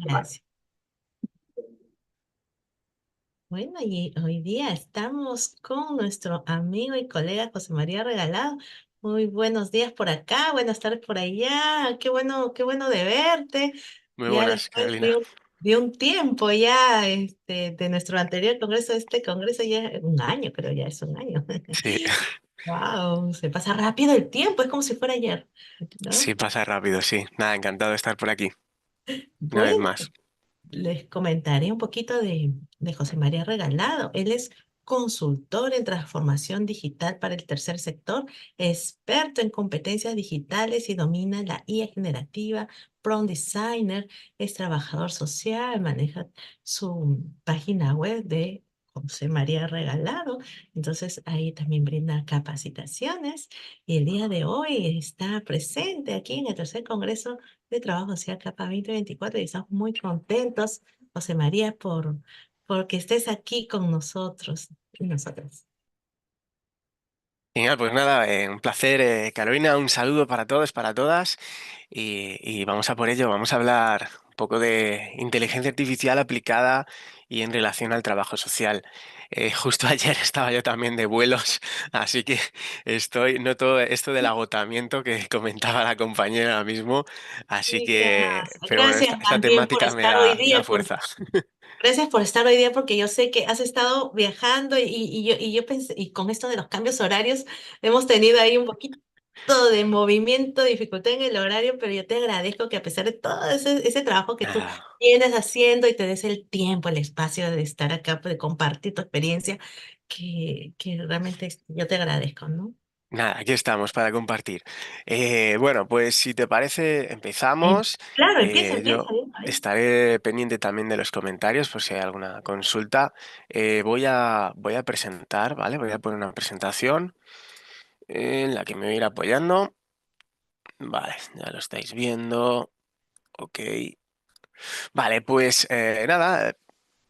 Gracias. Bueno, y hoy día estamos con nuestro amigo y colega José María Regalado. Muy buenos días por acá, buenas tardes por allá. Qué bueno de verte. Muy Ya buenas, después Carolina. de un tiempo ya de nuestro anterior congreso, este congreso ya un año, creo ya es un año. Sí, Wow, se pasa rápido el tiempo, es como si fuera ayer, ¿no? sí pasa rápido, sí. Nada, encantado de estar por aquí, una vez Bueno. más. Les comentaré un poquito de José María Regalado. Él es consultor en transformación digital para el tercer sector, experto en competencias digitales y domina la IA generativa, prompt designer, es trabajador social, maneja su página web de José María Regalado. Entonces ahí también brinda capacitaciones y el día de hoy está presente aquí en el tercer congreso de Trabajo Social Capa 2024 y estamos muy contentos, José María, porque estés aquí con nosotros y nosotras. Genial, pues nada, un placer, Carolina, un saludo para todos, para todas, y vamos a por ello, vamos a hablar un poco de inteligencia artificial aplicada y en relación al trabajo social. Justo ayer estaba yo también de vuelos, así que noto esto del agotamiento que comentaba la compañera ahora mismo, así Sí, que, pero bueno, gracias esta también por temática estar hoy me da día, fuerza. gracias por estar hoy día porque yo sé que has estado viajando y yo pensé, y con esto de los cambios horarios hemos tenido ahí un poquito de movimiento, dificultad en el horario, pero yo te agradezco que a pesar de todo ese trabajo que tú Nada. vienes haciendo y te des el tiempo, el espacio de estar acá, de compartir tu experiencia, que realmente yo te agradezco, ¿no? Nada, aquí estamos para compartir. Bueno, pues si te parece, empezamos. Claro, empieza, Yo de una vez. estaré pendiente también de los comentarios por si hay alguna consulta. Voy a presentar, ¿vale? Voy a poner una presentación en la que me voy a ir apoyando. Vale, ya lo estáis viendo. Ok. Vale, pues nada,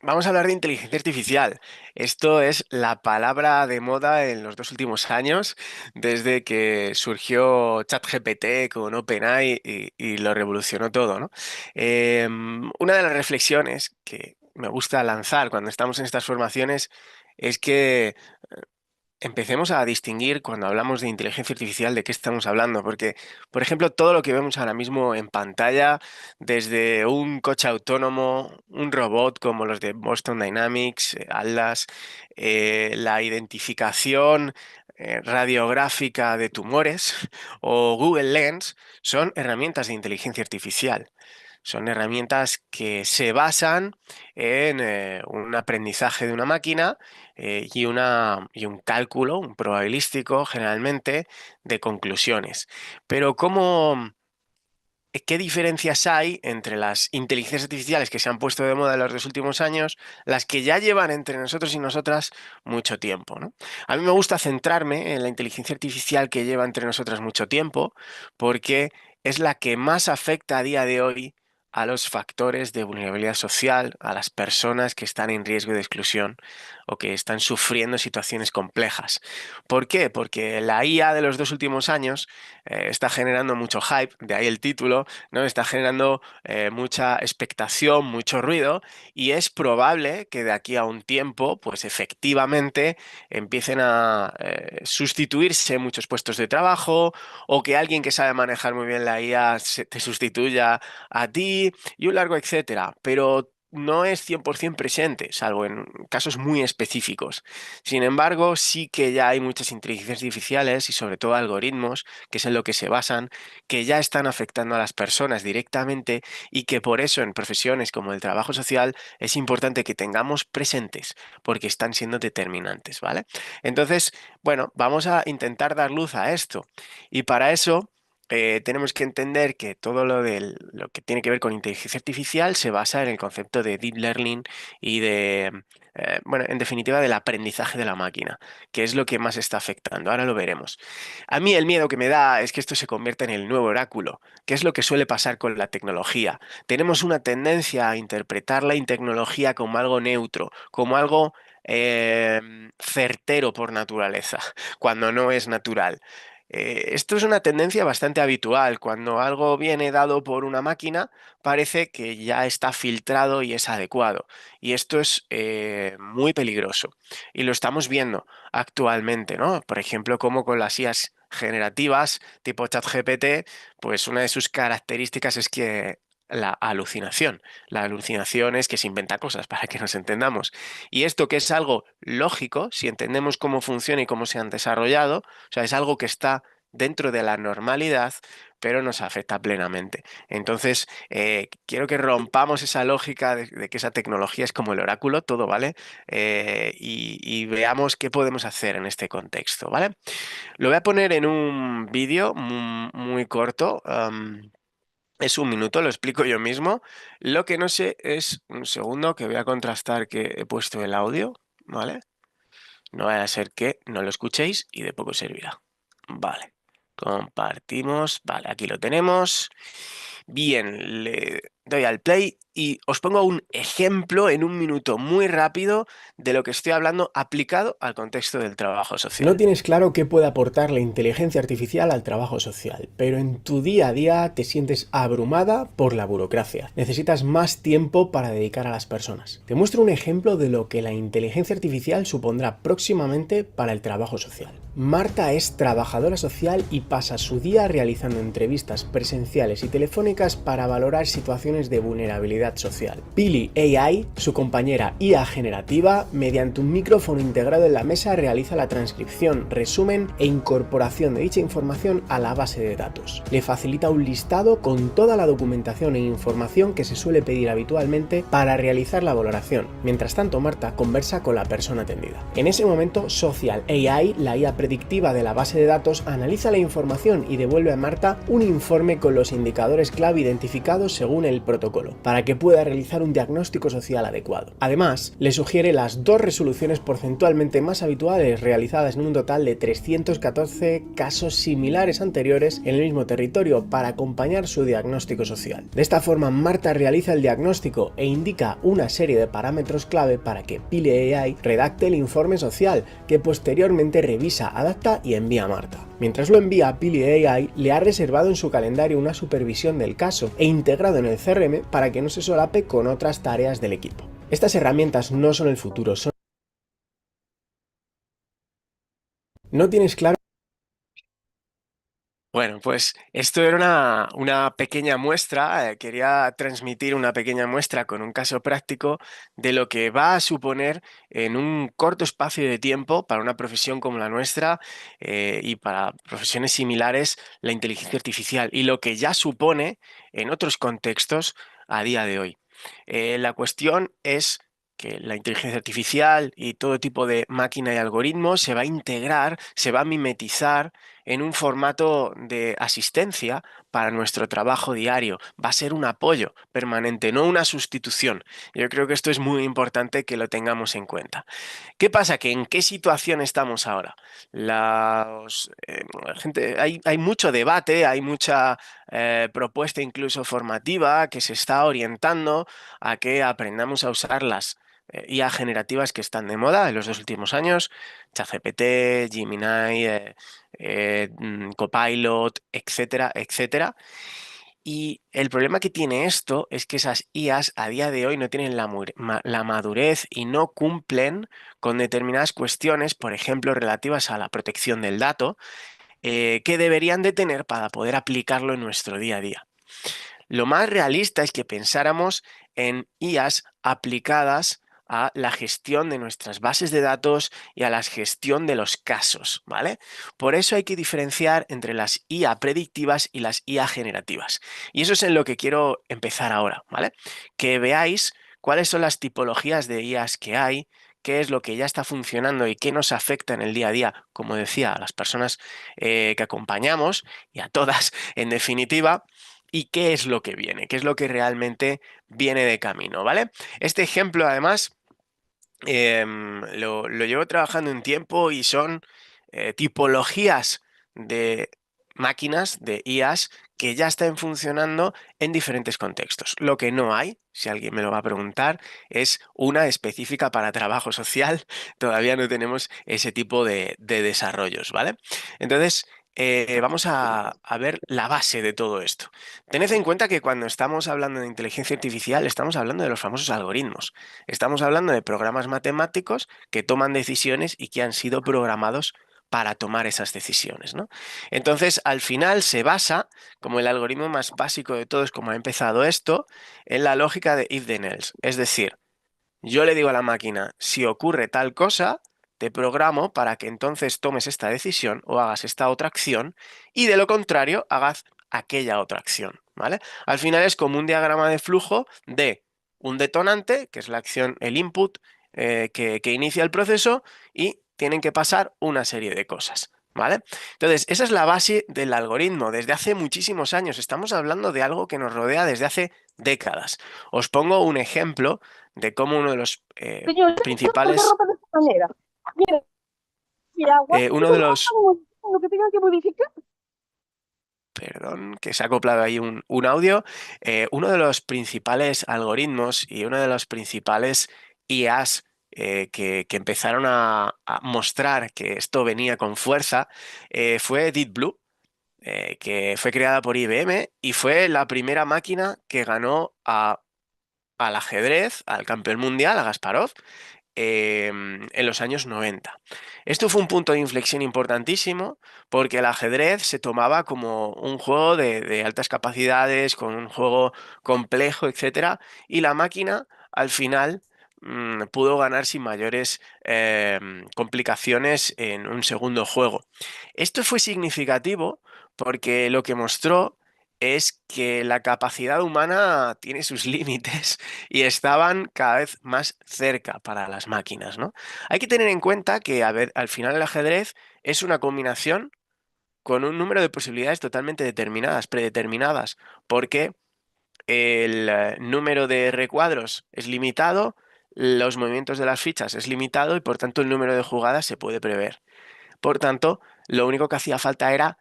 vamos a hablar de inteligencia artificial. Esto es la palabra de moda en los dos últimos años, desde que surgió ChatGPT con OpenAI y lo revolucionó todo, ¿no? Una de las reflexiones que me gusta lanzar cuando estamos en estas formaciones es que empecemos a distinguir cuando hablamos de inteligencia artificial de qué estamos hablando, porque, por ejemplo, todo lo que vemos ahora mismo en pantalla, desde un coche autónomo, un robot como los de Boston Dynamics, Atlas, la identificación radiográfica de tumores o Google Lens, son herramientas de inteligencia artificial. Son herramientas que se basan en un aprendizaje de una máquina y un cálculo, un probabilístico generalmente, de conclusiones. Pero ¿qué diferencias hay entre las inteligencias artificiales que se han puesto de moda en los dos últimos años, las que ya llevan entre nosotros y nosotras mucho tiempo, ¿no? A mí me gusta centrarme en la inteligencia artificial que lleva entre nosotras mucho tiempo, porque es la que más afecta a día de hoy a los factores de vulnerabilidad social, a las personas que están en riesgo de exclusión o que están sufriendo situaciones complejas. ¿Por qué? Porque la IA de los dos últimos años está generando mucho hype, de ahí el título, ¿no? Está generando mucha expectación, mucho ruido, y es probable que de aquí a un tiempo, pues efectivamente empiecen a sustituirse muchos puestos de trabajo o que alguien que sabe manejar muy bien la IA te sustituya a ti y un largo etcétera. Pero no es 100% presente, salvo en casos muy específicos. Sin embargo, sí que ya hay muchas inteligencias artificiales y sobre todo algoritmos, que es en lo que se basan, que ya están afectando a las personas directamente y que por eso en profesiones como el trabajo social es importante que tengamos presentes, porque están siendo determinantes, ¿vale? Entonces, bueno, vamos a intentar dar luz a esto. Y para eso tenemos que entender que todo lo que tiene que ver con inteligencia artificial se basa en el concepto de deep learning y bueno, en definitiva, del aprendizaje de la máquina, que es lo que más está afectando. Ahora lo veremos. A mí el miedo que me da es que esto se convierta en el nuevo oráculo, que es lo que suele pasar con la tecnología. Tenemos una tendencia a interpretar la tecnología como algo neutro, como algo certero por naturaleza, cuando no es natural. Esto es una tendencia bastante habitual. Cuando algo viene dado por una máquina, parece que ya está filtrado y es adecuado. Y esto es muy peligroso. Y lo estamos viendo actualmente, ¿no? Por ejemplo, como con las IAs generativas tipo ChatGPT, pues una de sus características es que la alucinación. La alucinación es que se inventa cosas, para que nos entendamos. Y esto que es algo lógico, si entendemos cómo funciona y cómo se han desarrollado, o sea, es algo que está dentro de la normalidad, pero nos afecta plenamente. Entonces, quiero que rompamos esa lógica de que esa tecnología es como el oráculo, todo, ¿vale? Y veamos qué podemos hacer en este contexto, ¿vale? Lo voy a poner en un vídeo muy corto. Es un minuto, lo explico yo mismo. Lo que no sé es un segundo que voy a contrastar que he puesto el audio, ¿vale? No vaya a ser que no lo escuchéis y de poco servirá. Vale, compartimos. Vale, aquí lo tenemos. Bien, le doy al play y os pongo un ejemplo en un minuto muy rápido de lo que estoy hablando aplicado al contexto del trabajo No social. tienes claro qué puede aportar la inteligencia artificial al trabajo social, pero en tu día a día te sientes abrumada por la burocracia. Necesitas más tiempo para dedicar a las personas. Te muestro un ejemplo de lo que la inteligencia artificial supondrá próximamente para el trabajo social. Marta es trabajadora social y pasa su día realizando entrevistas presenciales y telefónicas para valorar situaciones de vulnerabilidad social. Pili AI, su compañera IA generativa, mediante un micrófono integrado en la mesa realiza la transcripción, resumen e incorporación de dicha información a la base de datos. Le facilita un listado con toda la documentación e información que se suele pedir habitualmente para realizar la valoración. Mientras tanto, Marta conversa con la persona atendida. En ese momento, Social AI, la IA predictiva de la base de datos, analiza la información y devuelve a Marta un informe con los indicadores clave identificados según el protocolo, para que pueda realizar un diagnóstico social adecuado. Además, le sugiere las dos resoluciones porcentualmente más habituales realizadas en un total de 314 casos similares anteriores en el mismo territorio para acompañar su diagnóstico social. De esta forma, Marta realiza el diagnóstico e indica una serie de parámetros clave para que Pile AI redacte el informe social, que posteriormente revisa, adapta y envía a Marta. Mientras lo envía, Pili AI le ha reservado en su calendario una supervisión del caso e integrado en el CRM para que no se solape con otras tareas del equipo. Estas herramientas no son el futuro, son... No tienes claro... Bueno, pues esto era una pequeña muestra, quería transmitir una pequeña muestra con un caso práctico de lo que va a suponer en un corto espacio de tiempo para una profesión como la nuestra y para profesiones similares la inteligencia artificial y lo que ya supone en otros contextos a día de hoy. La cuestión es que la inteligencia artificial y todo tipo de máquina y algoritmos se va a integrar, se va a mimetizar en un formato de asistencia para nuestro trabajo diario. Va a ser un apoyo permanente, no una sustitución. Yo creo que esto es muy importante que lo tengamos en cuenta. ¿Qué pasa? ¿Que en qué situación estamos ahora? Hay mucho debate, hay mucha propuesta incluso formativa que se está orientando a que aprendamos a usar las IA generativas que están de moda en los dos últimos años, ChatGPT, Gemini, Copilot, etcétera, etcétera. Y el problema que tiene esto es que esas IAs a día de hoy no tienen la madurez y no cumplen con determinadas cuestiones, por ejemplo, relativas a la protección del dato, que deberían de tener para poder aplicarlo en nuestro día a día. Lo más realista es que pensáramos en IAs aplicadas a la gestión de nuestras bases de datos y a la gestión de los casos, ¿vale? Por eso hay que diferenciar entre las IA predictivas y las IA generativas. Y eso es en lo que quiero empezar ahora, ¿vale? Que veáis cuáles son las tipologías de IAs que hay, qué es lo que ya está funcionando y qué nos afecta en el día a día, como decía, a las personas que acompañamos y a todas, en definitiva, y qué es lo que viene, qué es lo que realmente viene de camino, ¿vale? Este ejemplo, además, lo llevo trabajando un tiempo y son tipologías de máquinas, de IAs, que ya están funcionando en diferentes contextos. Lo que no hay, si alguien me lo va a preguntar, es una específica para trabajo social. Todavía no tenemos ese tipo de desarrollos, ¿vale? Entonces, vamos a ver la base de todo esto. Tened en cuenta que cuando estamos hablando de inteligencia artificial, estamos hablando de los famosos algoritmos. Estamos hablando de programas matemáticos que toman decisiones y que han sido programados para tomar esas decisiones, ¿no? Entonces, al final se basa, como el algoritmo más básico de todos, como ha empezado esto, en la lógica de if then else. Es decir, yo le digo a la máquina, si ocurre tal cosa, te programo para que entonces tomes esta decisión o hagas esta otra acción y de lo contrario hagas aquella otra acción, ¿vale? Al final es como un diagrama de flujo de un detonante, que es la acción, el input que inicia el proceso y tienen que pasar una serie de cosas, ¿vale? Entonces, esa es la base del algoritmo desde hace muchísimos años. Estamos hablando de algo que nos rodea desde hace décadas. Os pongo un ejemplo de cómo uno de los Señor, ¿por qué principales, ropa de esta manera? Mira, y agua, uno de los, lo que tengan que modificar. perdón, que se ha acoplado ahí un audio, uno de los principales algoritmos y uno de los principales IAs que empezaron a mostrar que esto venía con fuerza fue Deep Blue, que fue creada por IBM y fue la primera máquina que ganó al ajedrez, al campeón mundial, a Kasparov, en los años 90. Esto fue un punto de inflexión importantísimo porque el ajedrez se tomaba como un juego de altas capacidades, con un juego complejo, etcétera, y la máquina al final pudo ganar sin mayores complicaciones en un segundo juego. Esto fue significativo porque lo que mostró es que la capacidad humana tiene sus límites y estaban cada vez más cerca para las máquinas, ¿no? Hay que tener en cuenta que, a ver, al final el ajedrez es una combinación con un número de posibilidades totalmente determinadas, predeterminadas, porque el número de recuadros es limitado, los movimientos de las fichas es limitado y por tanto el número de jugadas se puede prever. Por tanto, lo único que hacía falta era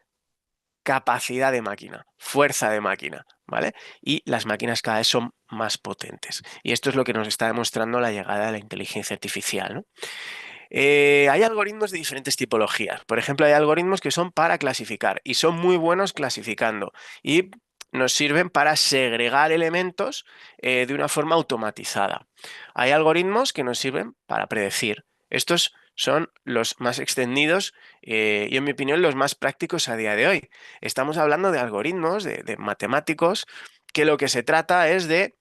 capacidad de máquina, fuerza de máquina, ¿vale? Y las máquinas cada vez son más potentes. Y esto es lo que nos está demostrando la llegada de la inteligencia artificial, ¿no? Hay algoritmos de diferentes tipologías. Por ejemplo, hay algoritmos que son para clasificar y son muy buenos clasificando y nos sirven para segregar elementos de una forma automatizada. Hay algoritmos que nos sirven para predecir. Estos son los más extendidos y, en mi opinión, los más prácticos a día de hoy. Estamos hablando de algoritmos, de matemáticos, que lo que se trata es de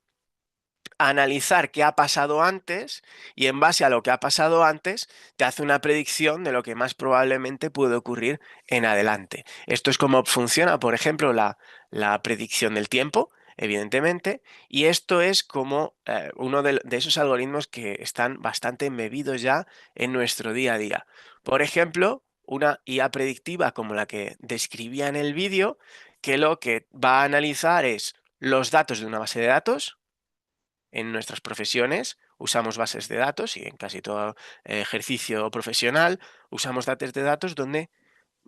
analizar qué ha pasado antes y en base a lo que ha pasado antes te hace una predicción de lo que más probablemente puede ocurrir en adelante. Esto es como funciona, por ejemplo, la predicción del tiempo, evidentemente, y esto es como uno de esos algoritmos que están bastante embebidos ya en nuestro día a día. Por ejemplo, una IA predictiva como la que describía en el vídeo, que lo que va a analizar es los datos de una base de datos. En nuestras profesiones usamos bases de datos y en casi todo ejercicio profesional usamos bases de datos donde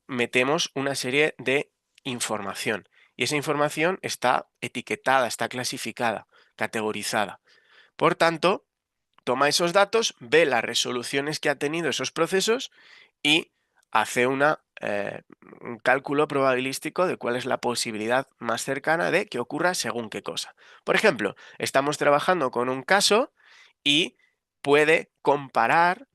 metemos una serie de información y esa información está etiquetada, está clasificada, categorizada. Por tanto, toma esos datos, ve las resoluciones que ha tenido esos procesos y hace un cálculo probabilístico de cuál es la posibilidad más cercana de que ocurra según qué cosa. Por ejemplo, estamos trabajando con un caso y puede comparar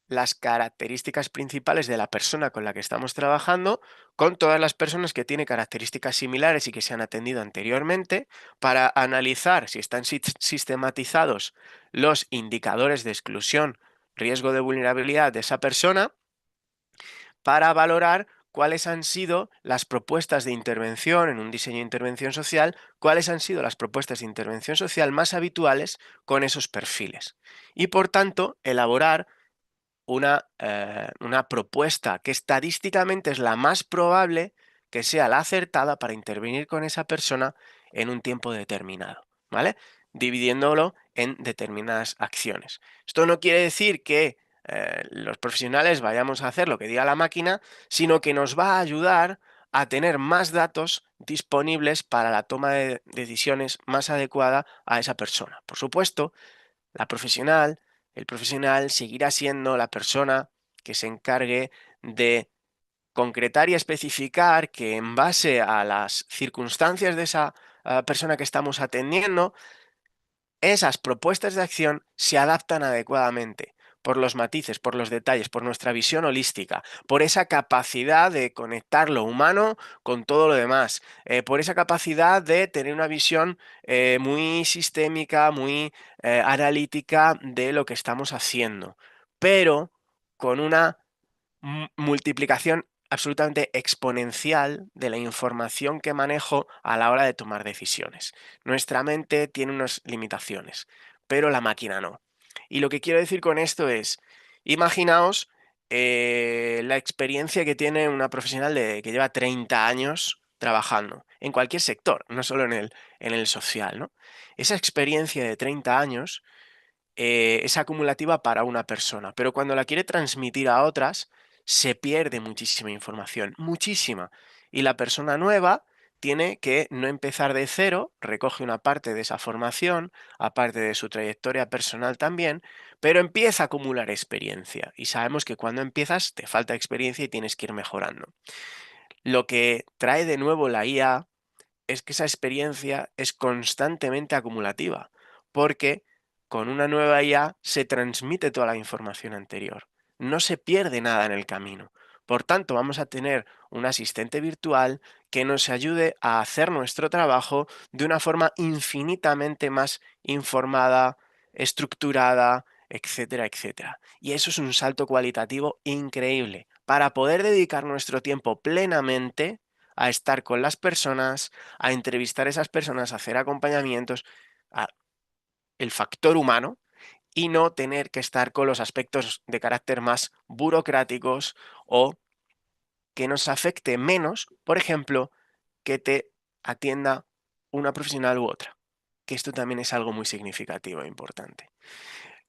las características principales de la persona con la que estamos trabajando con todas las personas que tienen características similares y que se han atendido anteriormente para analizar si están sistematizados los indicadores de exclusión, riesgo de vulnerabilidad de esa persona, para valorar cuáles han sido las propuestas de intervención en un diseño de intervención social, cuáles han sido las propuestas de intervención social más habituales con esos perfiles. Y por tanto, elaborar una propuesta que estadísticamente es la más probable que sea la acertada para intervenir con esa persona en un tiempo determinado, ¿vale? Dividiéndolo en determinadas acciones. Esto no quiere decir que los profesionales vayamos a hacer lo que diga la máquina, sino que nos va a ayudar a tener más datos disponibles para la toma de decisiones más adecuada a esa persona. Por supuesto, la profesional, el profesional seguirá siendo la persona que se encargue de concretar y especificar que en base a las circunstancias de esa persona que estamos atendiendo, esas propuestas de acción se adaptan adecuadamente por los matices, por los detalles, por nuestra visión holística, por esa capacidad de conectar lo humano con todo lo demás, por esa capacidad de tener una visión muy sistémica, muy analítica de lo que estamos haciendo, pero con una multiplicación absolutamente exponencial de la información que manejo a la hora de tomar decisiones. Nuestra mente tiene unas limitaciones, pero la máquina no. Y lo que quiero decir con esto es, imaginaos la experiencia que tiene una profesional que lleva 30 años trabajando en cualquier sector, no solo en el social, ¿no? Esa experiencia de 30 años es acumulativa para una persona, pero cuando la quiere transmitir a otras, se pierde muchísima información, muchísima. Y la persona nueva tiene que no empezar de cero, recoge una parte de esa formación, aparte de su trayectoria personal también, pero empieza a acumular experiencia. Y sabemos que cuando empiezas te falta experiencia y tienes que ir mejorando. Lo que trae de nuevo la IA es que esa experiencia es constantemente acumulativa, porque con una nueva IA se transmite toda la información anterior. No se pierde nada en el camino. Por tanto, vamos a tener un asistente virtual que nos ayude a hacer nuestro trabajo de una forma infinitamente más informada, estructurada, etcétera, etcétera. Y eso es un salto cualitativo increíble para poder dedicar nuestro tiempo plenamente a estar con las personas, a entrevistar a esas personas, a hacer acompañamientos, el factor humano y no tener que estar con los aspectos de carácter más burocráticos o que nos afecte menos, por ejemplo, que te atienda una profesional u otra, que esto también es algo muy significativo e importante.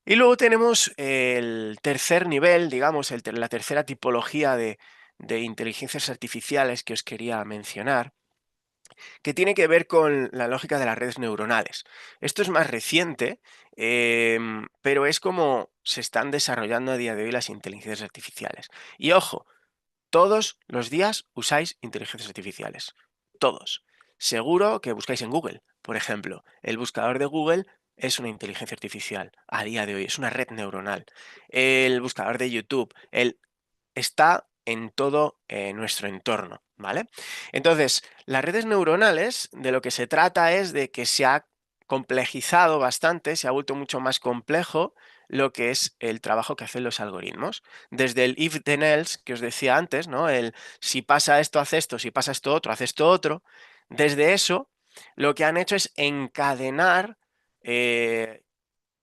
Y luego tenemos el tercer nivel, digamos, la tercera tipología de inteligencias artificiales que os quería mencionar, que tiene que ver con la lógica de las redes neuronales. Esto es más reciente, pero es como se están desarrollando a día de hoy las inteligencias artificiales. Y ojo, todos los días usáis inteligencias artificiales. Todos. Seguro que buscáis en Google, por ejemplo. El buscador de Google es una inteligencia artificial a día de hoy, es una red neuronal. El buscador de YouTube, está en todo nuestro entorno, ¿vale? Entonces, las redes neuronales, de lo que se trata es de que se ha complejizado bastante, se ha vuelto mucho más complejo lo que es el trabajo que hacen los algoritmos. Desde el if then else, que os decía antes, ¿no? El si pasa esto, haz esto, si pasa esto otro, haz esto otro. Desde eso, lo que han hecho es encadenar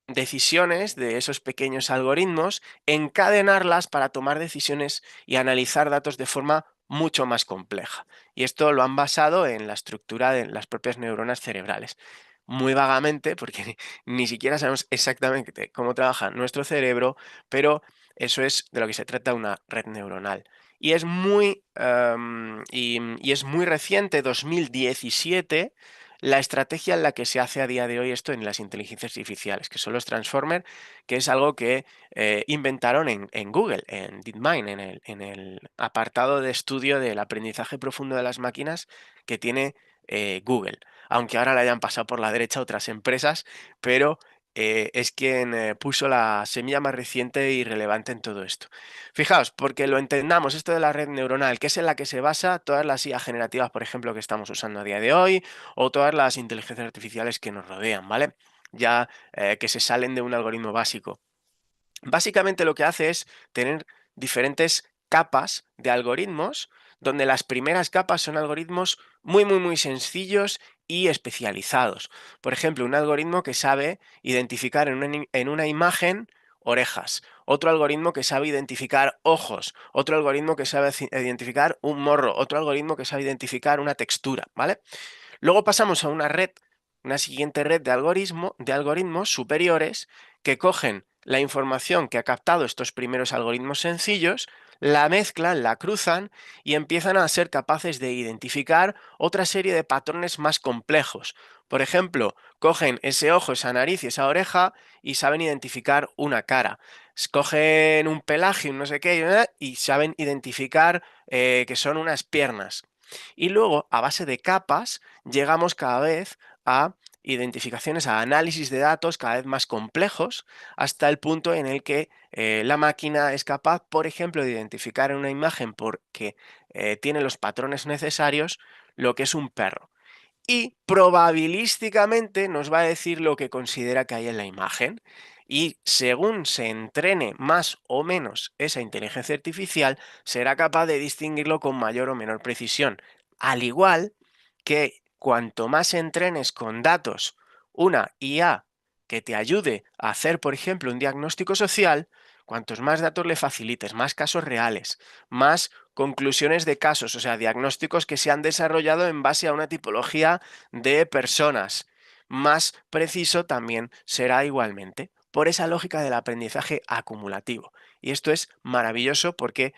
decisiones de esos pequeños algoritmos, encadenarlas para tomar decisiones y analizar datos de forma mucho más compleja. Y esto lo han basado en la estructura de las propias neuronas cerebrales. Muy vagamente, porque ni siquiera sabemos exactamente cómo trabaja nuestro cerebro, pero eso es de lo que se trata una red neuronal. Y es y es muy reciente, 2017, la estrategia en la que se hace a día de hoy esto en las inteligencias artificiales, que son los Transformers, que es algo que inventaron en Google, en DeepMind, en el apartado de estudio del aprendizaje profundo de las máquinas que tiene Google, aunque ahora le hayan pasado por la derecha otras empresas, pero es quien puso la semilla más reciente y relevante en todo esto. Fijaos, porque lo entendamos, esto de la red neuronal, que es en la que se basa todas las IA generativas, por ejemplo, que estamos usando a día de hoy, o todas las inteligencias artificiales que nos rodean, ¿vale? Ya que se salen de un algoritmo básico. Básicamente lo que hace es tener diferentes capas de algoritmos, donde las primeras capas son algoritmos muy sencillos y especializados. Por ejemplo, un algoritmo que sabe identificar en una imagen orejas, otro algoritmo que sabe identificar ojos, otro algoritmo que sabe identificar un morro, otro algoritmo que sabe identificar una textura, ¿vale? Luego pasamos a una siguiente red de algoritmos superiores que cogen la información que ha captado estos primeros algoritmos sencillos, la mezclan, la cruzan y empiezan a ser capaces de identificar otra serie de patrones más complejos. Por ejemplo, cogen ese ojo, esa nariz y esa oreja y saben identificar una cara. Cogen un pelaje, un no sé qué, y saben identificar que son unas piernas. Y luego, a base de capas, llegamos cada vez a identificaciones, a análisis de datos cada vez más complejos, hasta el punto en el que la máquina es capaz, por ejemplo, de identificar en una imagen porque tiene los patrones necesarios lo que es un perro. Y probabilísticamente nos va a decir lo que considera que hay en la imagen. Y según se entrene más o menos esa inteligencia artificial, será capaz de distinguirlo con mayor o menor precisión. Al igual que cuanto más entrenes con datos una IA que te ayude a hacer, por ejemplo, un diagnóstico social, cuantos más datos le facilites, más casos reales, más conclusiones de casos, o sea, diagnósticos que se han desarrollado en base a una tipología de personas, más preciso también será igualmente, por esa lógica del aprendizaje acumulativo. Y esto es maravilloso porque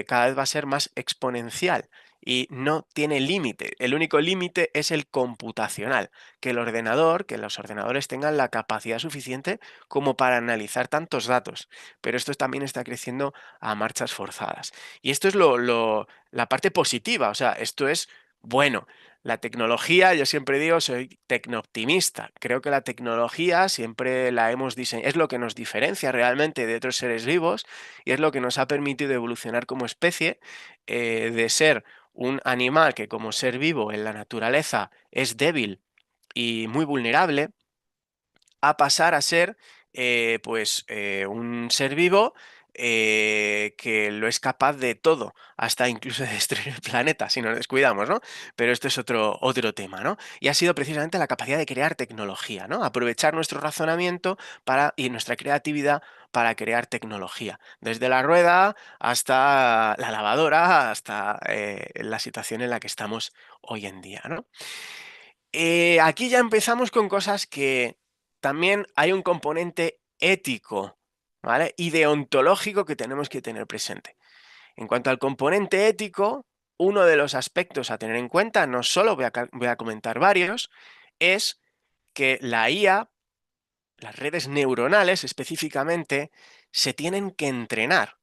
cada vez va a ser más exponencial y no tiene límite. El único límite es el computacional, que el ordenador, que los ordenadores tengan la capacidad suficiente como para analizar tantos datos. Pero esto también está creciendo a marchas forzadas. Y esto es la parte positiva, o sea, esto es bueno. La tecnología, yo siempre digo, soy tecnooptimista. Creo que la tecnología siempre la hemos diseñado, es lo que nos diferencia realmente de otros seres vivos y es lo que nos ha permitido evolucionar como especie, de ser un animal que como ser vivo en la naturaleza es débil y muy vulnerable, a pasar a ser un ser vivo que lo es capaz de todo, hasta incluso de destruir el planeta si nos descuidamos, ¿no? Pero esto es otro tema, ¿no? Y ha sido precisamente la capacidad de crear tecnología, ¿no? Aprovechar nuestro razonamiento y nuestra creatividad para crear tecnología, desde la rueda hasta la lavadora, hasta la situación en la que estamos hoy en día, ¿no? Aquí ya empezamos con cosas que también hay un componente ético, ¿vale? Y deontológico que tenemos que tener presente. En cuanto al componente ético, uno de los aspectos a tener en cuenta, no solo voy a comentar varios, es que la IA, las redes neuronales específicamente, se tienen que entrenar.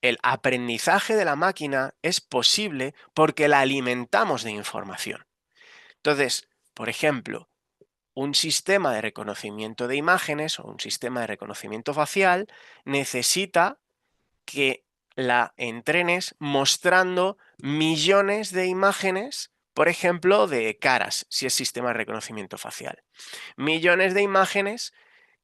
El aprendizaje de la máquina es posible porque la alimentamos de información. Entonces, por ejemplo, un sistema de reconocimiento de imágenes o un sistema de reconocimiento facial necesita que la entrenes mostrando millones de imágenes, por ejemplo, de caras, si es sistema de reconocimiento facial. Millones de imágenes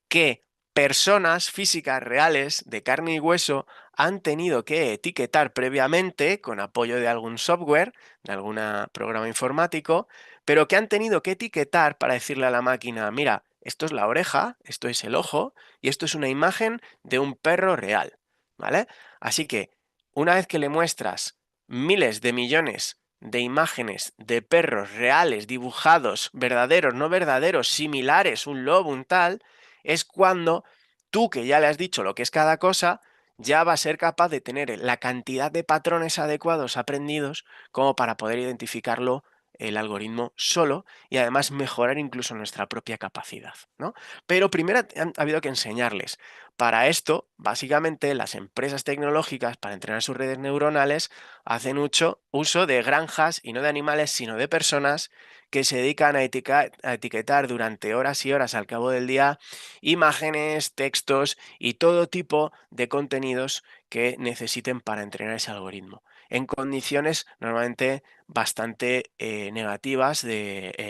que personas físicas reales de carne y hueso han tenido que etiquetar previamente con apoyo de algún software, de algún programa informático, pero que han tenido que etiquetar para decirle a la máquina, mira, esto es la oreja, esto es el ojo y esto es una imagen de un perro real, ¿vale? Así que una vez que le muestras miles de millones de imágenes de perros reales, dibujados, verdaderos, no verdaderos, similares, un lobo, un tal, es cuando tú, que ya le has dicho lo que es cada cosa, ya va a ser capaz de tener la cantidad de patrones adecuados aprendidos como para poder identificarlo el algoritmo solo y además mejorar incluso nuestra propia capacidad, ¿no? Pero primero ha habido que enseñarles. Para esto, básicamente, las empresas tecnológicas, para entrenar sus redes neuronales, hacen mucho uso de granjas y no de animales, sino de personas que se dedican a etiquetar durante horas y horas al cabo del día imágenes, textos y todo tipo de contenidos que necesiten para entrenar ese algoritmo, en condiciones normalmente bastante negativas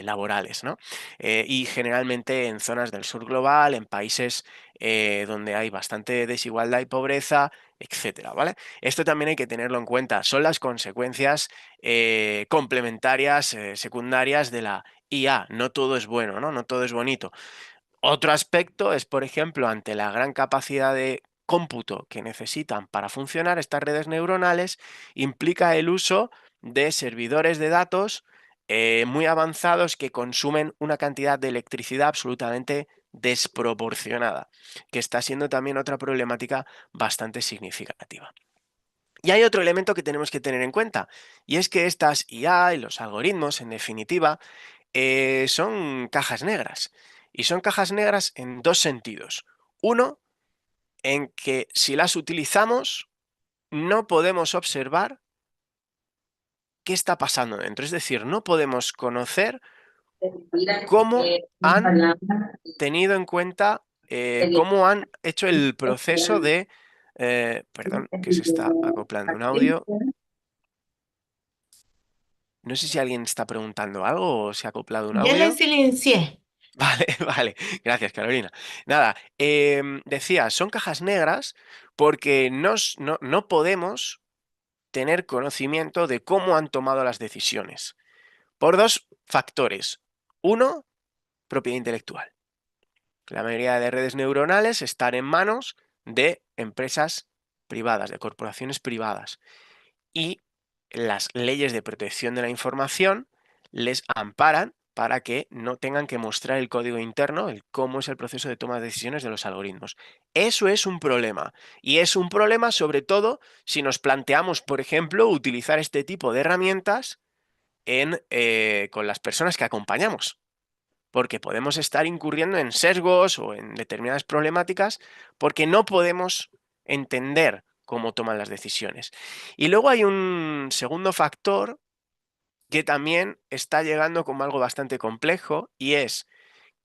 laborales, ¿no? Y generalmente en zonas del sur global, en países donde hay bastante desigualdad y pobreza, etcétera, ¿vale? Esto también hay que tenerlo en cuenta. Son las consecuencias complementarias, secundarias de la IA. No todo es bueno, ¿no? No todo es bonito. Otro aspecto es, por ejemplo, ante la gran capacidad de cómputo que necesitan para funcionar estas redes neuronales, implica el uso de servidores de datos muy avanzados que consumen una cantidad de electricidad absolutamente desproporcionada, que está siendo también otra problemática bastante significativa. Y hay otro elemento que tenemos que tener en cuenta, y es que estas IA y los algoritmos, en definitiva, son cajas negras. Y son cajas negras en dos sentidos. Uno, en que si las utilizamos, no podemos observar qué está pasando dentro. Es decir, no podemos conocer cómo han tenido en cuenta, cómo han hecho el proceso de... perdón, que se está acoplando un audio. No sé si alguien está preguntando algo o se ha acoplado un Ya le audio. silencié. Vale, vale. Gracias, Carolina. Nada, decía, son cajas negras porque no podemos tener conocimiento de cómo han tomado las decisiones. Por dos factores. Uno, propiedad intelectual. La mayoría de redes neuronales están en manos de empresas privadas, de corporaciones privadas. Y las leyes de protección de la información les amparan para que no tengan que mostrar el código interno, el cómo es el proceso de toma de decisiones de los algoritmos. Eso es un problema. Y es un problema sobre todo si nos planteamos, por ejemplo, utilizar este tipo de herramientas con las personas que acompañamos. Porque podemos estar incurriendo en sesgos o en determinadas problemáticas porque no podemos entender cómo toman las decisiones. Y luego hay un segundo factor que también está llegando como algo bastante complejo, y es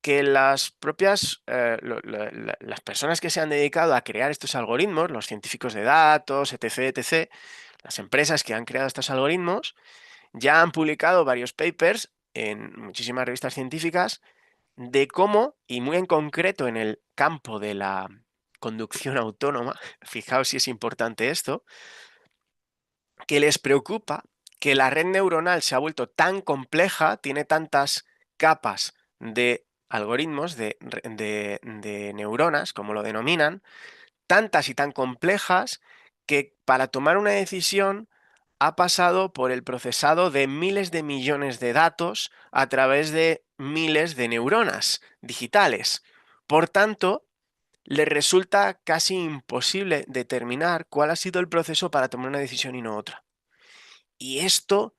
que las propias, las personas que se han dedicado a crear estos algoritmos, los científicos de datos, etc., etc., las empresas que han creado estos algoritmos, ya han publicado varios papers en muchísimas revistas científicas de cómo, y muy en concreto en el campo de la conducción autónoma, fijaos si es importante esto, que les preocupa que la red neuronal se ha vuelto tan compleja, tiene tantas capas de algoritmos, de neuronas, como lo denominan, tantas y tan complejas, que para tomar una decisión ha pasado por el procesado de miles de millones de datos a través de miles de neuronas digitales. Por tanto, le resulta casi imposible determinar cuál ha sido el proceso para tomar una decisión y no otra. Y esto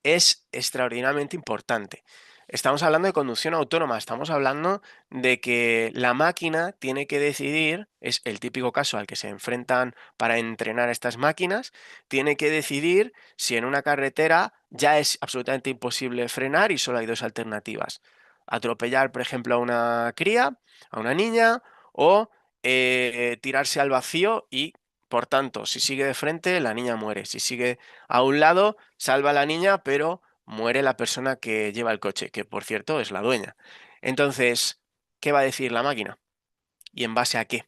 es extraordinariamente importante. Estamos hablando de conducción autónoma, estamos hablando de que la máquina tiene que decidir, es el típico caso al que se enfrentan para entrenar estas máquinas, tiene que decidir si en una carretera ya es absolutamente imposible frenar y solo hay dos alternativas. Atropellar, por ejemplo, a una cría, a una niña, o tirarse al vacío y, por tanto, si sigue de frente, la niña muere. Si sigue a un lado, salva a la niña, pero muere la persona que lleva el coche, que por cierto es la dueña. Entonces, ¿qué va a decir la máquina? ¿Y en base a qué?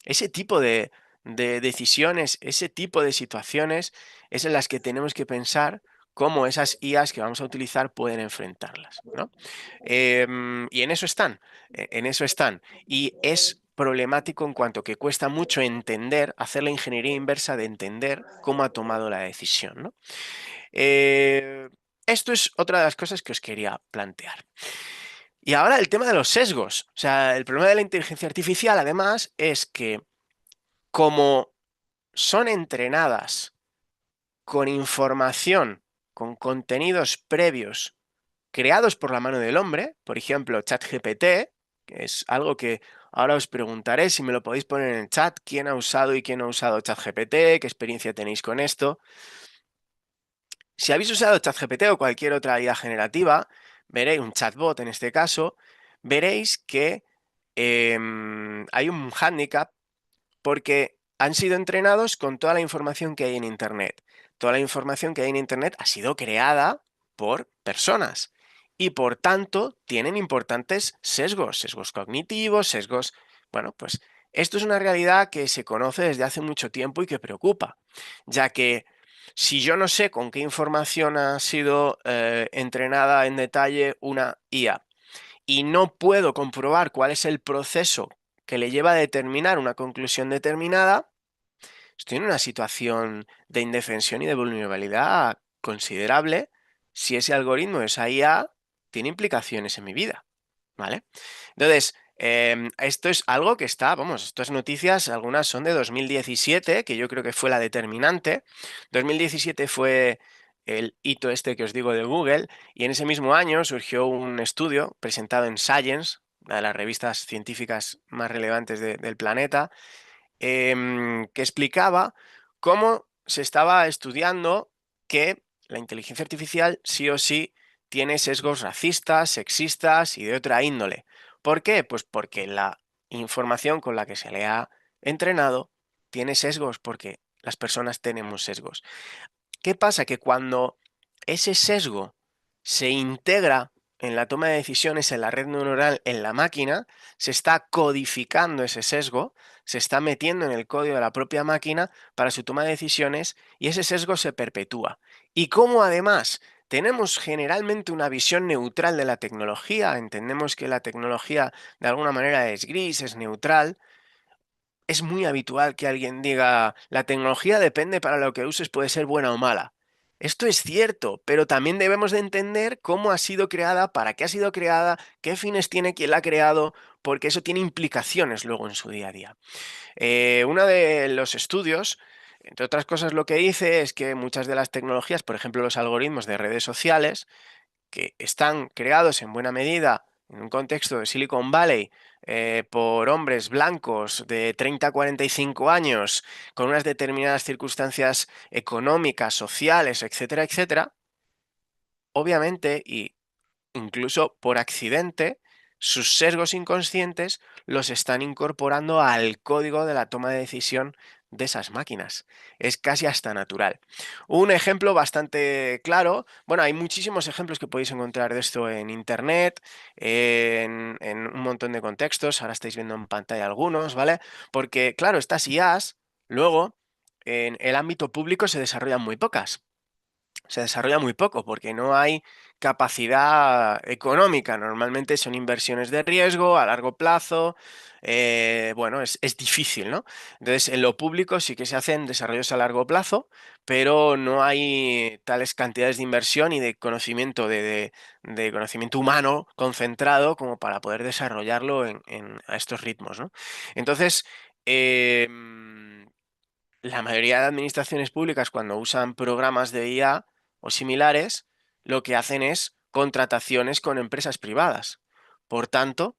Ese tipo de decisiones, ese tipo de situaciones es en las que tenemos que pensar cómo esas IAs que vamos a utilizar pueden enfrentarlas, ¿no? Y en eso están, en eso están. Y es problemático en cuanto que cuesta mucho entender, hacer la ingeniería inversa de entender cómo ha tomado la decisión, ¿no? Esto es otra de las cosas que os quería plantear. Y ahora el tema de los sesgos. O sea, el problema de la inteligencia artificial, además, es que como son entrenadas con información, con contenidos previos creados por la mano del hombre, por ejemplo, ChatGPT, que es algo que ahora os preguntaré si me lo podéis poner en el chat, quién ha usado y quién no ha usado ChatGPT, qué experiencia tenéis con esto. Si habéis usado ChatGPT o cualquier otra IA generativa, veréis un chatbot en este caso, veréis que hay un hándicap porque han sido entrenados con toda la información que hay en Internet. Toda la información que hay en Internet ha sido creada por personas y por tanto tienen importantes sesgos, sesgos cognitivos, sesgos... Bueno, pues esto es una realidad que se conoce desde hace mucho tiempo y que preocupa, ya que si yo no sé con qué información ha sido entrenada en detalle una IA y no puedo comprobar cuál es el proceso que le lleva a determinar una conclusión determinada, estoy en una situación de indefensión y de vulnerabilidad considerable si ese algoritmo, esa IA, tiene implicaciones en mi vida, ¿vale? Entonces, Esto es algo que está, vamos, estas noticias, algunas son de 2017, que yo creo que fue la determinante. 2017 fue el hito este que os digo de Google, y en ese mismo año surgió un estudio presentado en Science, una de las revistas científicas más relevantes del planeta, que explicaba cómo se estaba estudiando que la inteligencia artificial sí o sí tiene sesgos racistas, sexistas y de otra índole. ¿Por qué? Pues porque la información con la que se le ha entrenado tiene sesgos, porque las personas tenemos sesgos. ¿Qué pasa? Que cuando ese sesgo se integra en la toma de decisiones en la red neuronal, en la máquina, se está codificando ese sesgo, se está metiendo en el código de la propia máquina para su toma de decisiones y ese sesgo se perpetúa. Y como además tenemos generalmente una visión neutral de la tecnología, entendemos que la tecnología de alguna manera es gris, es neutral, es muy habitual que alguien diga, la tecnología depende para lo que uses, puede ser buena o mala. Esto es cierto, pero también debemos de entender cómo ha sido creada, para qué ha sido creada, qué fines tiene quien la ha creado, porque eso tiene implicaciones luego en su día a día. Uno de los estudios, entre otras cosas, lo que dice es que muchas de las tecnologías, por ejemplo los algoritmos de redes sociales, que están creados en buena medida en un contexto de Silicon Valley por hombres blancos de 30 a 45 años, con unas determinadas circunstancias económicas, sociales, etcétera, etcétera, obviamente, y incluso por accidente, sus sesgos inconscientes los están incorporando al código de la toma de decisión de esas máquinas. Es casi hasta natural. Un ejemplo bastante claro, bueno, hay muchísimos ejemplos que podéis encontrar de esto en internet, en un montón de contextos, ahora estáis viendo en pantalla algunos, ¿vale? Porque, claro, estas IAs, luego, en el ámbito público se desarrollan muy pocas. Se desarrolla muy poco porque no hay capacidad económica. Normalmente son inversiones de riesgo a largo plazo. Bueno, es difícil, ¿no? Entonces, en lo público sí que se hacen desarrollos a largo plazo, pero no hay tales cantidades de inversión y de conocimiento, de conocimiento humano concentrado como para poder desarrollarlo a estos ritmos, ¿no? Entonces, la mayoría de administraciones públicas, cuando usan programas de IA o similares, lo que hacen es contrataciones con empresas privadas. Por tanto,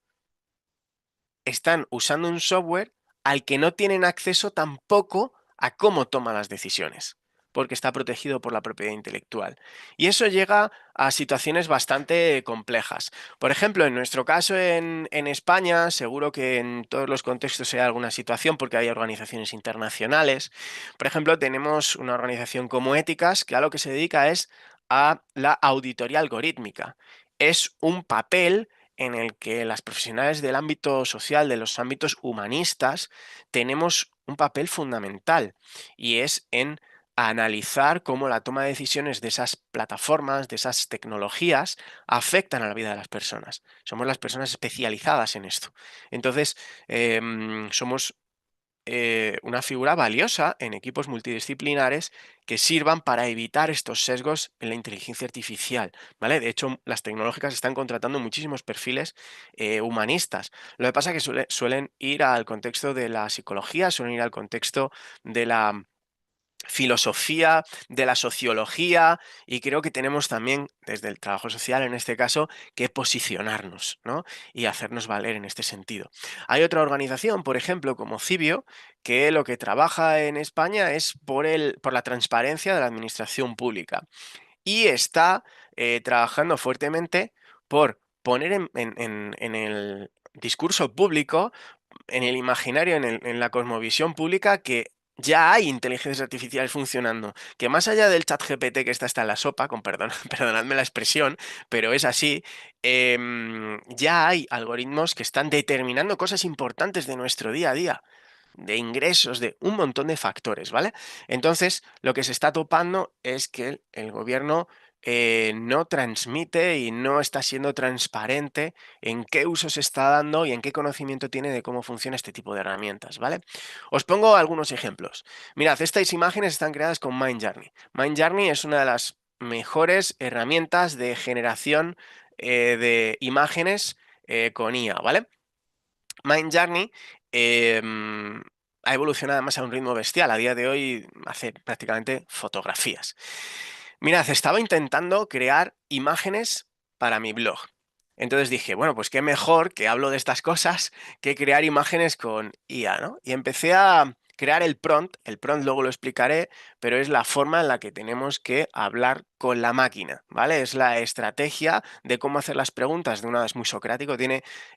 están usando un software al que no tienen acceso tampoco a cómo toma las decisiones, porque está protegido por la propiedad intelectual. Y eso llega a situaciones bastante complejas. Por ejemplo, en nuestro caso en España, seguro que en todos los contextos hay alguna situación porque hay organizaciones internacionales. Por ejemplo, tenemos una organización como Éticas que a lo que se dedica es a la auditoría algorítmica. Es un papel en el que las profesionales del ámbito social, de los ámbitos humanistas, tenemos un papel fundamental y es en analizar cómo la toma de decisiones de esas plataformas, de esas tecnologías, afectan a la vida de las personas. Somos las personas especializadas en esto. Entonces, somos una figura valiosa en equipos multidisciplinares que sirvan para evitar estos sesgos en la inteligencia artificial, ¿vale? De hecho, las tecnológicas están contratando muchísimos perfiles humanistas. Lo que pasa es que suelen ir al contexto de la psicología, suelen ir al contexto de la filosofía, de la sociología, y creo que tenemos también, desde el trabajo social en este caso, que posicionarnos, ¿no? Y hacernos valer en este sentido. Hay otra organización, por ejemplo, como Cibio, que lo que trabaja en España es por la transparencia de la administración pública y está trabajando fuertemente por poner en el discurso público, en el imaginario, en la cosmovisión pública, que ya hay inteligencias artificiales funcionando, que más allá del chat GPT que está hasta en la sopa, con perdón, perdonadme la expresión, pero es así, ya hay algoritmos que están determinando cosas importantes de nuestro día a día, de ingresos, de un montón de factores, ¿vale? Entonces, lo que se está topando es que el gobierno no transmite y no está siendo transparente en qué uso se está dando y en qué conocimiento tiene de cómo funciona este tipo de herramientas, ¿vale? Os pongo algunos ejemplos. Mirad, estas imágenes están creadas con Mindjourney. Mindjourney es una de las mejores herramientas de generación de imágenes con IA, ¿vale? Mindjourney ha evolucionado además a un ritmo bestial. A día de hoy hace prácticamente fotografías. Mirad, estaba intentando crear imágenes para mi blog. Entonces dije, bueno, pues qué mejor que hablo de estas cosas que crear imágenes con IA, ¿no? Y empecé a crear el prompt luego lo explicaré, pero es la forma en la que tenemos que hablar con la máquina, ¿vale? Es la estrategia de cómo hacer las preguntas, de una vez muy socrático,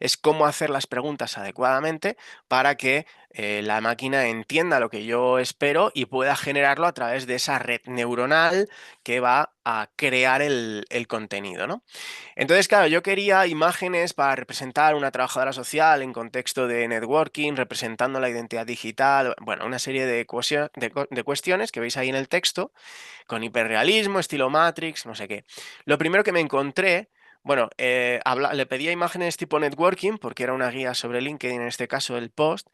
es cómo hacer las preguntas adecuadamente para que la máquina entienda lo que yo espero y pueda generarlo a través de esa red neuronal que va a crear el contenido, ¿no? Entonces, claro, yo quería imágenes para representar una trabajadora social en contexto de networking, representando la identidad digital, bueno, una serie de cuestiones que veis ahí en el texto, con hiperrealismo, estilo Matrix, no sé qué. Lo primero que me encontré, bueno, le pedía imágenes tipo networking, porque era una guía sobre LinkedIn, en este caso el post,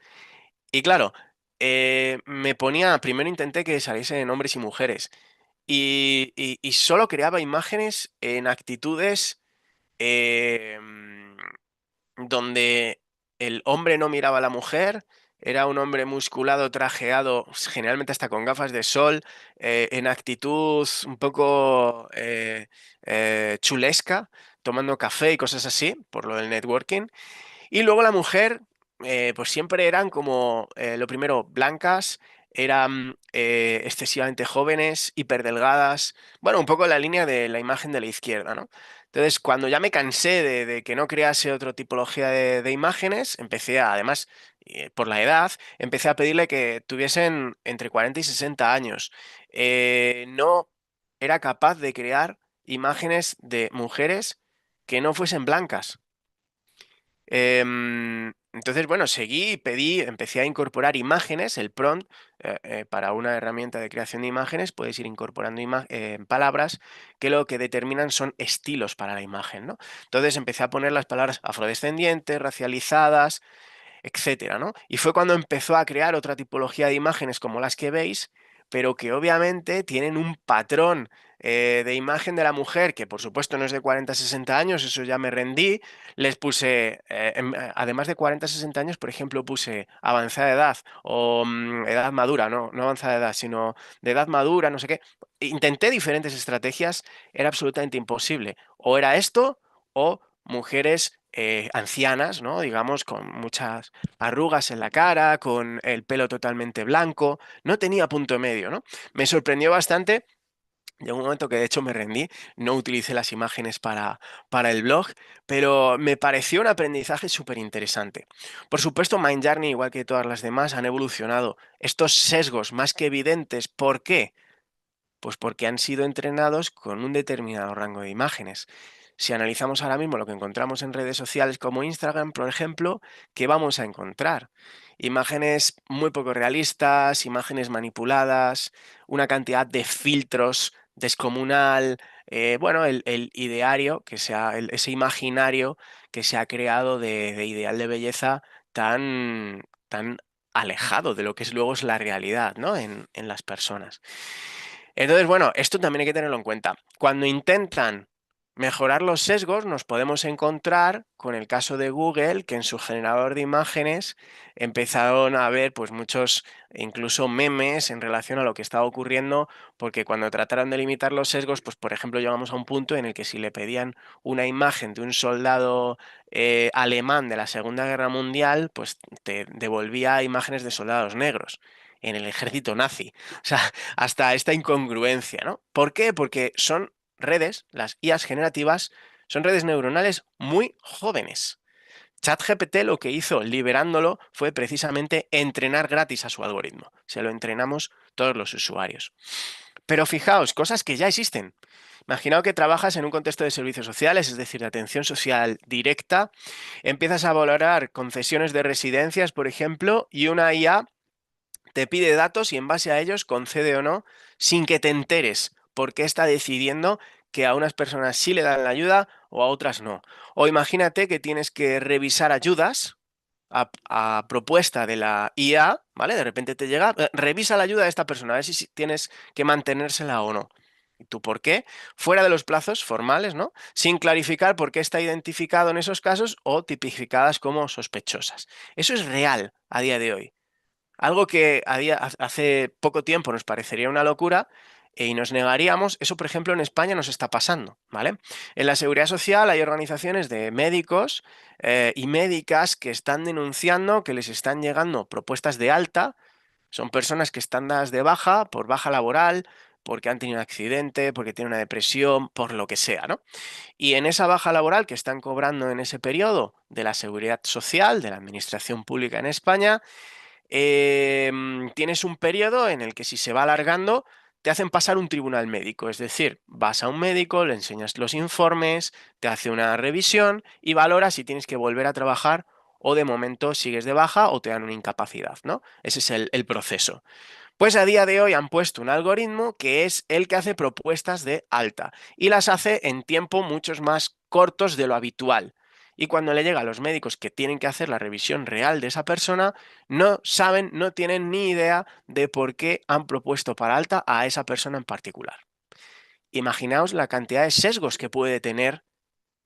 y claro, primero intenté que saliesen hombres y mujeres, y solo creaba imágenes en actitudes em, donde el hombre no miraba a la mujer, era un hombre musculado, trajeado, generalmente hasta con gafas de sol, en actitud un poco chulesca, tomando café y cosas así, por lo del networking. Y luego la mujer, pues siempre eran como, lo primero, blancas, eran excesivamente jóvenes, hiperdelgadas, bueno, un poco en la línea de la imagen de la izquierda, ¿no? Entonces, cuando ya me cansé de que no crease otra tipología de imágenes, además, por la edad, empecé a pedirle que tuviesen entre 40 y 60 años. No era capaz de crear imágenes de mujeres que no fuesen blancas. Entonces, bueno, seguí y empecé a incorporar imágenes, el prompt, para una herramienta de creación de imágenes, puedes ir incorporando palabras que lo que determinan son estilos para la imagen, ¿no? Entonces empecé a poner las palabras afrodescendientes, racializadas, etcétera, ¿no? Y fue cuando empezó a crear otra tipología de imágenes como las que veis, pero que obviamente tienen un patrón de imagen de la mujer, que por supuesto no es de 40 a 60 años, eso ya me rendí. Les puse, además de 40 a 60 años, por ejemplo, puse avanzada edad o edad madura, no avanzada edad, sino de edad madura, no sé qué. Intenté diferentes estrategias, era absolutamente imposible. O era esto o mujeres ancianas, ¿no? Digamos, con muchas arrugas en la cara, con el pelo totalmente blanco, no tenía punto medio, ¿no? Me sorprendió bastante. Llegó un momento que de hecho me rendí, no utilicé las imágenes para el blog, pero me pareció un aprendizaje súper interesante. Por supuesto, Mindjourney, igual que todas las demás, han evolucionado. Estos sesgos más que evidentes, ¿por qué? Pues porque han sido entrenados con un determinado rango de imágenes. Si analizamos ahora mismo lo que encontramos en redes sociales como Instagram, por ejemplo, ¿qué vamos a encontrar? Imágenes muy poco realistas, imágenes manipuladas, una cantidad de filtros descomunal, bueno, el ideario, ese imaginario que se ha creado de ideal de belleza tan alejado de lo que luego es la realidad, ¿no? En las personas. Entonces, bueno, esto también hay que tenerlo en cuenta. Cuando intentan mejorar los sesgos, nos podemos encontrar con el caso de Google, que en su generador de imágenes empezaron a haber pues muchos, incluso memes en relación a lo que estaba ocurriendo, porque cuando trataron de limitar los sesgos, pues por ejemplo llegamos a un punto en el que si le pedían una imagen de un soldado alemán de la Segunda Guerra Mundial, pues te devolvía imágenes de soldados negros en el ejército nazi. O sea, hasta esta incongruencia, ¿no? ¿Por qué? Porque son redes, las IAs generativas, son redes neuronales muy jóvenes. ChatGPT lo que hizo liberándolo fue precisamente entrenar gratis a su algoritmo. Se lo entrenamos todos los usuarios. Pero fijaos, cosas que ya existen. Imaginaos que trabajas en un contexto de servicios sociales, es decir, de atención social directa, empiezas a valorar concesiones de residencias, por ejemplo, y una IA te pide datos y en base a ellos concede o no, sin que te enteres por qué está decidiendo que a unas personas sí le dan la ayuda o a otras no. O imagínate que tienes que revisar ayudas a propuesta de la IA, ¿vale? De repente te llega, revisa la ayuda de esta persona, a ver si tienes que mantenérsela o no. tu por qué, fuera de los plazos formales, ¿no? Sin clarificar por qué está identificado en esos casos o tipificadas como sospechosas. Eso es real a día de hoy. Algo que hace poco tiempo nos parecería una locura y nos negaríamos, eso por ejemplo en España nos está pasando, ¿vale? En la Seguridad Social hay organizaciones de médicos y médicas que están denunciando que les están llegando propuestas de alta. Son personas que están dadas de baja por baja laboral, porque han tenido un accidente, porque tienen una depresión, por lo que sea, ¿no? Y en esa baja laboral que están cobrando en ese periodo de la Seguridad Social, de la Administración Pública en España, tienes un periodo en el que si se va alargando, te hacen pasar un tribunal médico, es decir, vas a un médico, le enseñas los informes, te hace una revisión y valora si tienes que volver a trabajar o de momento sigues de baja o te dan una incapacidad, ¿no? Ese es el proceso. Pues a día de hoy han puesto un algoritmo que es el que hace propuestas de alta y las hace en tiempo muchos más cortos de lo habitual. Y cuando le llega a los médicos que tienen que hacer la revisión real de esa persona, no saben, no tienen ni idea de por qué han propuesto para alta a esa persona en particular. Imaginaos la cantidad de sesgos que puede tener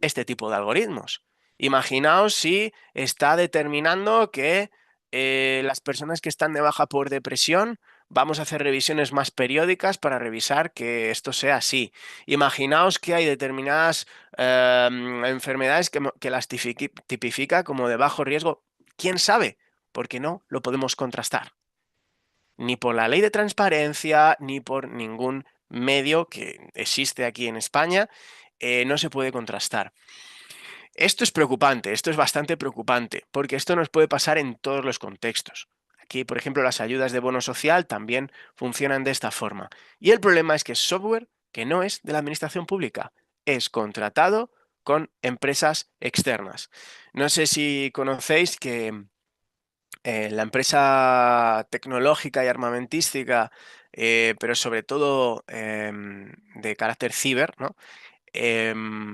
este tipo de algoritmos. Imaginaos si está determinando que las personas que están de baja por depresión vamos a hacer revisiones más periódicas para revisar que esto sea así. Imaginaos que hay determinadas enfermedades que las tipifica como de bajo riesgo. ¿Quién sabe? Porque no lo podemos contrastar. Ni por la ley de transparencia, ni por ningún medio que existe aquí en España, no se puede contrastar. Esto es preocupante, esto es bastante preocupante, porque esto nos puede pasar en todos los contextos. Aquí, por ejemplo, las ayudas de bono social también funcionan de esta forma. Y el problema es que es software que no es de la administración pública, es contratado con empresas externas. No sé si conocéis que la empresa tecnológica y armamentística, pero sobre todo de carácter ciber, ¿no?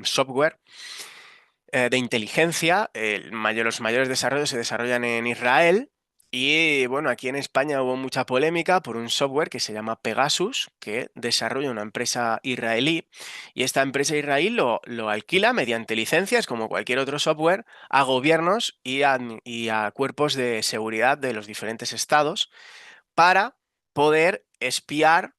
Software, de inteligencia, los mayores desarrollos se desarrollan en Israel y bueno, aquí en España hubo mucha polémica por un software que se llama Pegasus, que desarrolla una empresa israelí y esta empresa israelí lo alquila mediante licencias, como cualquier otro software, a gobiernos y a cuerpos de seguridad de los diferentes estados para poder espiar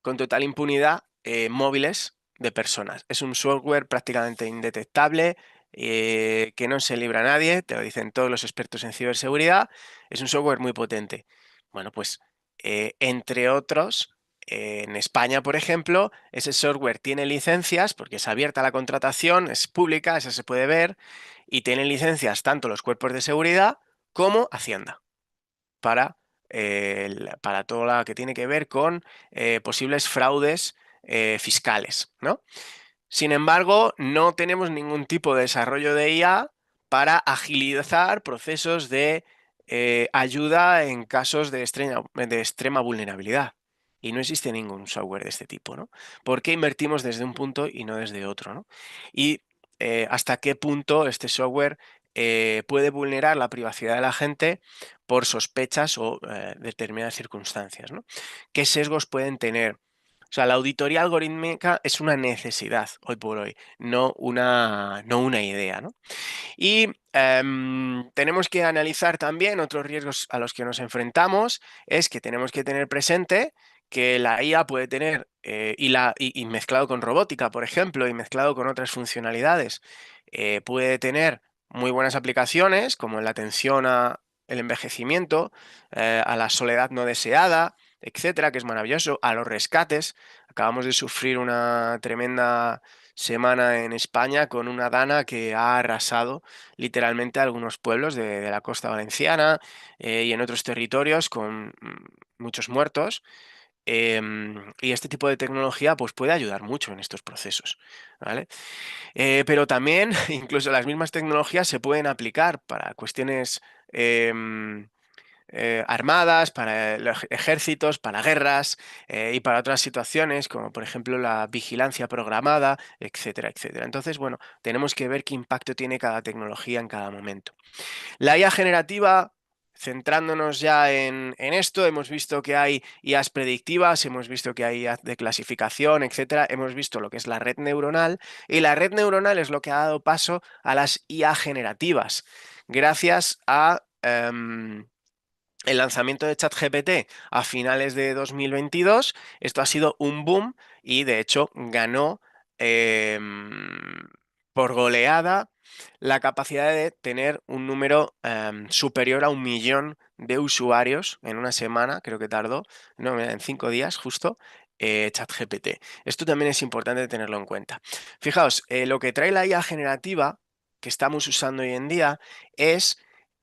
con total impunidad móviles de personas. Es un software prácticamente indetectable, que no se libra a nadie, te lo dicen todos los expertos en ciberseguridad. Es un software muy potente. Bueno, pues entre otros, en España, por ejemplo, ese software tiene licencias porque es abierta la contratación, es pública, esa se puede ver, y tienen licencias tanto los cuerpos de seguridad como Hacienda para, para todo lo que tiene que ver con posibles fraudes fiscales, ¿no? Sin embargo, no tenemos ningún tipo de desarrollo de IA para agilizar procesos de ayuda en casos de extrema vulnerabilidad. Y no existe ningún software de este tipo, ¿no? ¿Por qué invertimos desde un punto y no desde otro, ¿no? Y hasta qué punto este software puede vulnerar la privacidad de la gente por sospechas o determinadas circunstancias, ¿no? ¿Qué sesgos pueden tener? O sea, la auditoría algorítmica es una necesidad hoy por hoy, no una idea, ¿no? Y tenemos que analizar también otros riesgos a los que nos enfrentamos, es que tenemos que tener presente que la IA puede tener, y mezclado con robótica, por ejemplo, y mezclado con otras funcionalidades, puede tener muy buenas aplicaciones, como en la atención al envejecimiento, a la soledad no deseada, etcétera, que es maravilloso, a los rescates. Acabamos de sufrir una tremenda semana en España con una dana que ha arrasado literalmente algunos pueblos de la costa valenciana y en otros territorios con muchos muertos. Y este tipo de tecnología pues, puede ayudar mucho en estos procesos, ¿vale? Pero también incluso las mismas tecnologías se pueden aplicar para cuestiones armadas, para los ejércitos, para guerras y para otras situaciones, como por ejemplo la vigilancia programada, etcétera, etcétera. Entonces, bueno, tenemos que ver qué impacto tiene cada tecnología en cada momento. La IA generativa, centrándonos ya en esto, hemos visto que hay IAs predictivas, hemos visto que hay IAs de clasificación, etcétera. Hemos visto lo que es la red neuronal, y la red neuronal es lo que ha dado paso a las IA generativas, gracias a el lanzamiento de ChatGPT a finales de 2022. Esto ha sido un boom y de hecho ganó por goleada la capacidad de tener un número superior a 1 millón de usuarios en una semana, creo que tardó, no, en 5 días justo, ChatGPT. Esto también es importante tenerlo en cuenta. Fijaos, lo que trae la IA generativa que estamos usando hoy en día es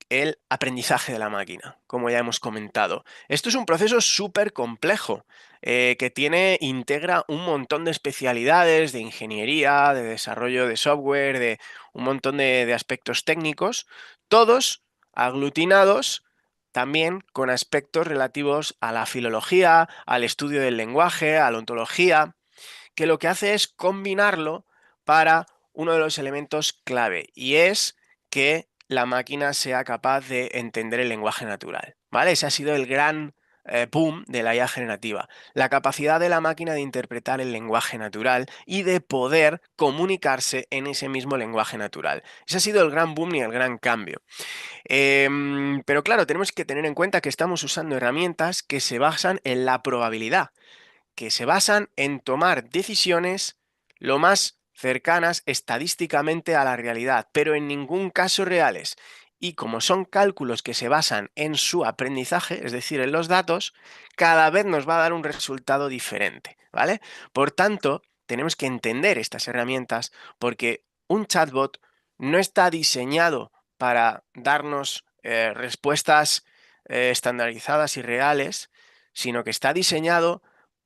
el aprendizaje de la máquina, como ya hemos comentado. Esto es un proceso súper complejo que integra un montón de especialidades de ingeniería, de desarrollo de software, de un montón de aspectos técnicos, todos aglutinados también con aspectos relativos a la filología, al estudio del lenguaje, a la ontología, que lo que hace es combinarlo para uno de los elementos clave, y es que la máquina sea capaz de entender el lenguaje natural, ¿vale? Ese ha sido el gran boom de la IA generativa, la capacidad de la máquina de interpretar el lenguaje natural y de poder comunicarse en ese mismo lenguaje natural. Ese ha sido el gran boom y el gran cambio. Pero claro, tenemos que tener en cuenta que estamos usando herramientas que se basan en la probabilidad, que se basan en tomar decisiones lo más cercanas estadísticamente a la realidad, pero en ningún caso reales. Y como son cálculos que se basan en su aprendizaje, es decir, en los datos, cada vez nos va a dar un resultado diferente, ¿vale? Por tanto, tenemos que entender estas herramientas, porque un chatbot no está diseñado para darnos respuestas estandarizadas y reales, sino que está diseñado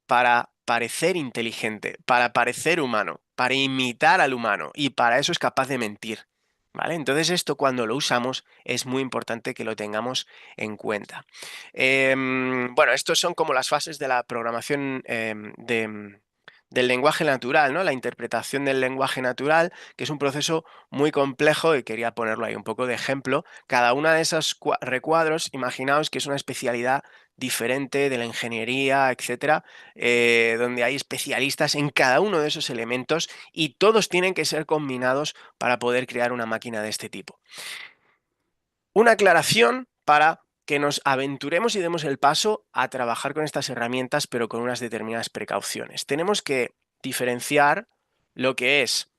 para parecer inteligente, para parecer humano, para imitar al humano, y para eso es capaz de mentir, ¿vale? Entonces esto, cuando lo usamos, es muy importante que lo tengamos en cuenta. Bueno, estos son como las fases de la programación del lenguaje natural, ¿no? La interpretación del lenguaje natural, que es un proceso muy complejo, y quería ponerlo ahí un poco de ejemplo. Cada una de esos recuadros, imaginaos que es una especialidad diferente de la ingeniería, etcétera, donde hay especialistas en cada uno de esos elementos, y todos tienen que ser combinados para poder crear una máquina de este tipo. Una aclaración para que nos aventuremos y demos el paso a trabajar con estas herramientas, pero con unas determinadas precauciones. Tenemos que diferenciar lo que es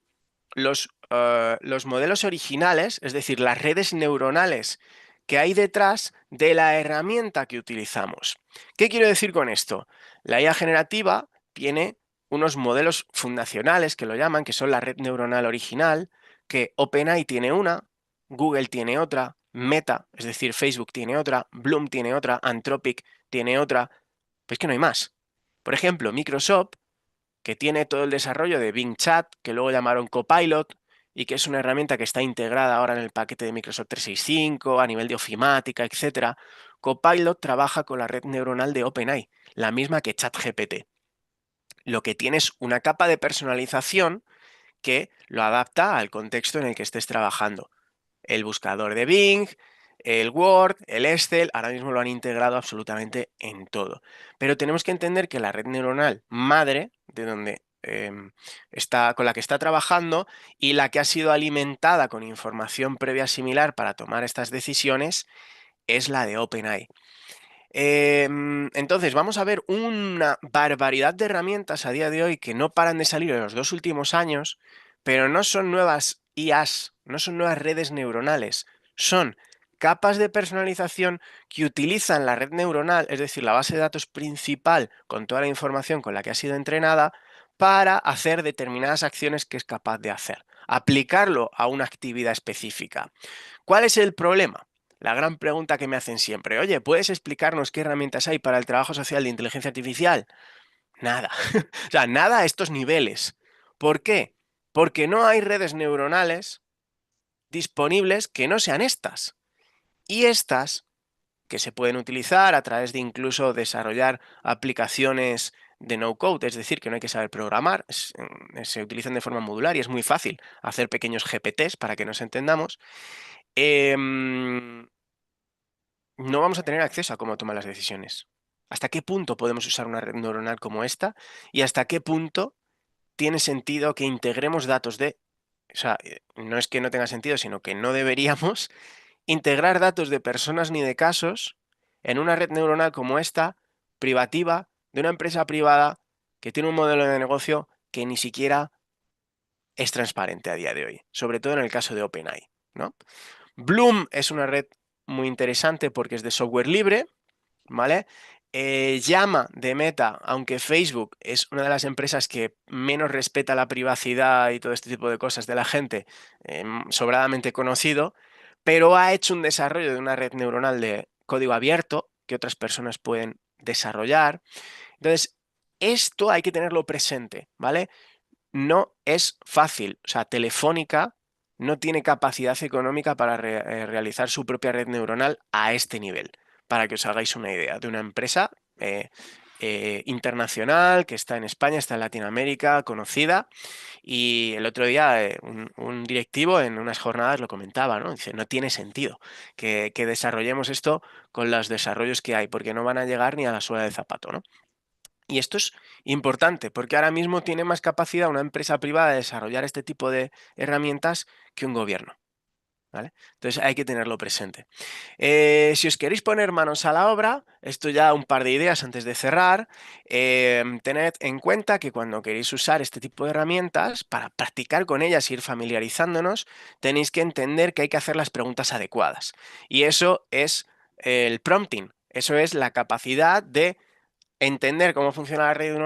los modelos originales, es decir, las redes neuronales que hay detrás de la herramienta que utilizamos. ¿Qué quiero decir con esto? La IA generativa tiene unos modelos fundacionales, que lo llaman, que son la red neuronal original, que OpenAI tiene una, Google tiene otra, Meta, es decir, Facebook tiene otra, Bloom tiene otra, Anthropic tiene otra, pues que no hay más. Por ejemplo, Microsoft, que tiene todo el desarrollo de Bing Chat, que luego llamaron Copilot, y que es una herramienta que está integrada ahora en el paquete de Microsoft 365, a nivel de ofimática, etc. Copilot trabaja con la red neuronal de OpenAI, la misma que ChatGPT. Lo que tiene es una capa de personalización que lo adapta al contexto en el que estés trabajando. El buscador de Bing, el Word, el Excel, ahora mismo lo han integrado absolutamente en todo. Pero tenemos que entender que la red neuronal madre, de donde con la que está trabajando, y la que ha sido alimentada con información previa similar para tomar estas decisiones, es la de OpenAI. Entonces, vamos a ver una barbaridad de herramientas a día de hoy que no paran de salir en los 2 últimos años, pero no son nuevas IAs, no son nuevas redes neuronales, son capas de personalización que utilizan la red neuronal, es decir, la base de datos principal con toda la información con la que ha sido entrenada, para hacer determinadas acciones que es capaz de hacer, aplicarlo a una actividad específica. ¿Cuál es el problema? La gran pregunta que me hacen siempre: oye, ¿puedes explicarnos qué herramientas hay para el trabajo social de inteligencia artificial? Nada. O sea, nada a estos niveles. ¿Por qué? Porque no hay redes neuronales disponibles que no sean estas. Y estas, que se pueden utilizar a través de incluso desarrollar aplicaciones de no-code, es decir, que no hay que saber programar, se utilizan de forma modular y es muy fácil hacer pequeños GPTs para que nos entendamos. no vamos a tener acceso a cómo toman las decisiones. ¿Hasta qué punto podemos usar una red neuronal como esta? Y hasta qué punto tiene sentido que integremos datos de... O sea, no es que no tenga sentido, sino que no deberíamos integrar datos de personas ni de casos en una red neuronal como esta, privativa, de una empresa privada que tiene un modelo de negocio que ni siquiera es transparente a día de hoy, sobre todo en el caso de OpenAI, ¿no? Bloom es una red muy interesante porque es de software libre, ¿vale? Llama de Meta, aunque Facebook es una de las empresas que menos respeta la privacidad y todo este tipo de cosas de la gente, sobradamente conocido, pero ha hecho un desarrollo de una red neuronal de código abierto que otras personas pueden desarrollar. Entonces, esto hay que tenerlo presente, ¿vale? No es fácil, o sea, Telefónica no tiene capacidad económica para realizar su propia red neuronal a este nivel. Para que os hagáis una idea, de una empresa internacional que está en España, está en Latinoamérica, conocida. Y el otro día un directivo en unas jornadas lo comentaba, ¿no? Dice, no tiene sentido que desarrollemos esto con los desarrollos que hay, porque no van a llegar ni a la suela del zapato, ¿no? Y esto es importante porque ahora mismo tiene más capacidad una empresa privada de desarrollar este tipo de herramientas que un gobierno, ¿vale? Entonces hay que tenerlo presente. Si os queréis poner manos a la obra, esto ya un par de ideas antes de cerrar, tened en cuenta que cuando queréis usar este tipo de herramientas, para practicar con ellas e ir familiarizándonos, tenéis que entender que hay que hacer las preguntas adecuadas. Y eso es el prompting, eso es la capacidad de entender cómo funciona la red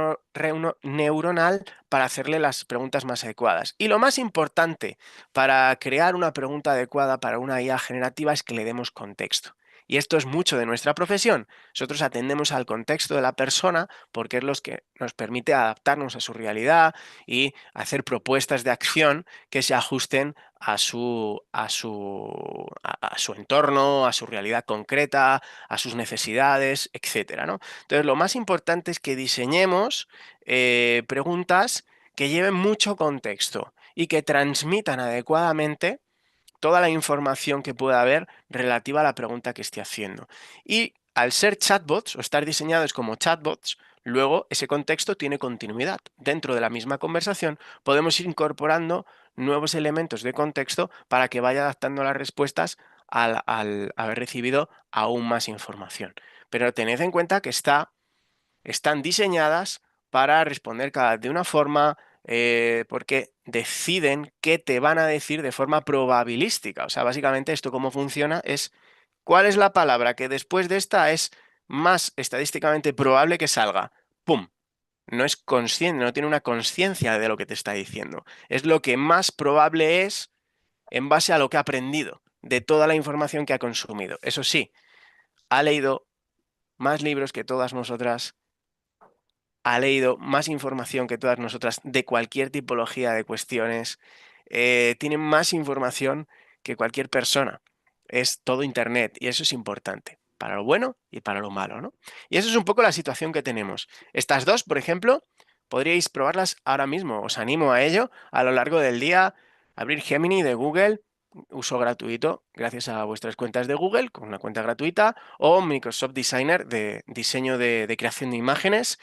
neuronal para hacerle las preguntas más adecuadas. Y lo más importante para crear una pregunta adecuada para una IA generativa es que le demos contexto. Y esto es mucho de nuestra profesión. Nosotros atendemos al contexto de la persona porque es lo que nos permite adaptarnos a su realidad y hacer propuestas de acción que se ajusten a su entorno, a su realidad concreta, a sus necesidades, etcétera, ¿no? Entonces, lo más importante es que diseñemos preguntas que lleven mucho contexto y que transmitan adecuadamente toda la información que pueda haber relativa a la pregunta que esté haciendo. Y al ser chatbots o estar diseñados como chatbots, luego ese contexto tiene continuidad. Dentro de la misma conversación podemos ir incorporando nuevos elementos de contexto para que vaya adaptando las respuestas al haber recibido aún más información. Pero tened en cuenta que están diseñadas para responder de una forma, porque deciden qué te van a decir de forma probabilística. O sea, básicamente esto cómo funciona es cuál es la palabra que después de esta es más estadísticamente probable que salga. ¡Pum! No es consciente, no tiene una conciencia de lo que te está diciendo. Es lo que más probable es en base a lo que ha aprendido, de toda la información que ha consumido. Eso sí, ha leído más libros que todas nosotras, ha leído más información que todas nosotras de cualquier tipología de cuestiones, tiene más información que cualquier persona. Es todo Internet y eso es importante, para lo bueno y para lo malo, ¿no? Y eso es un poco la situación que tenemos. Estas dos, por ejemplo, podríais probarlas ahora mismo. Os animo a ello a lo largo del día. Abrir Gemini de Google, uso gratuito, gracias a vuestras cuentas de Google, con una cuenta gratuita, o Microsoft Designer de diseño de creación de imágenes,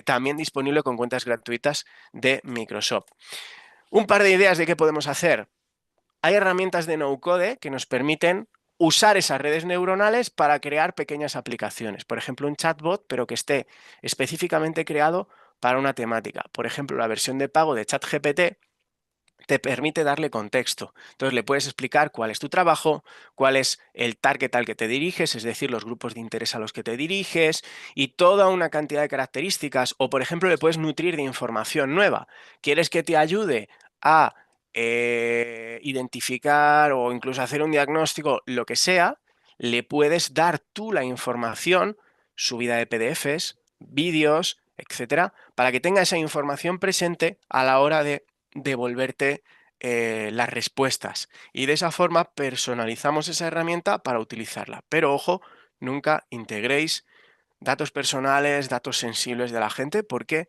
también disponible con cuentas gratuitas de Microsoft. Un par de ideas de qué podemos hacer. Hay herramientas de no-code que nos permiten usar esas redes neuronales para crear pequeñas aplicaciones. Por ejemplo, un chatbot, pero que esté específicamente creado para una temática. Por ejemplo, la versión de pago de ChatGPT te permite darle contexto. Entonces le puedes explicar cuál es tu trabajo, cuál es el target al que te diriges, es decir, los grupos de interés a los que te diriges y toda una cantidad de características. O, por ejemplo, le puedes nutrir de información nueva. ¿Quieres que te ayude a identificar o incluso hacer un diagnóstico, lo que sea? Le puedes dar tú la información, subida de PDFs, vídeos, etcétera, para que tenga esa información presente a la hora de devolverte las respuestas. Y de esa forma personalizamos esa herramienta para utilizarla. Pero ojo, nunca integréis datos personales, datos sensibles de la gente, porque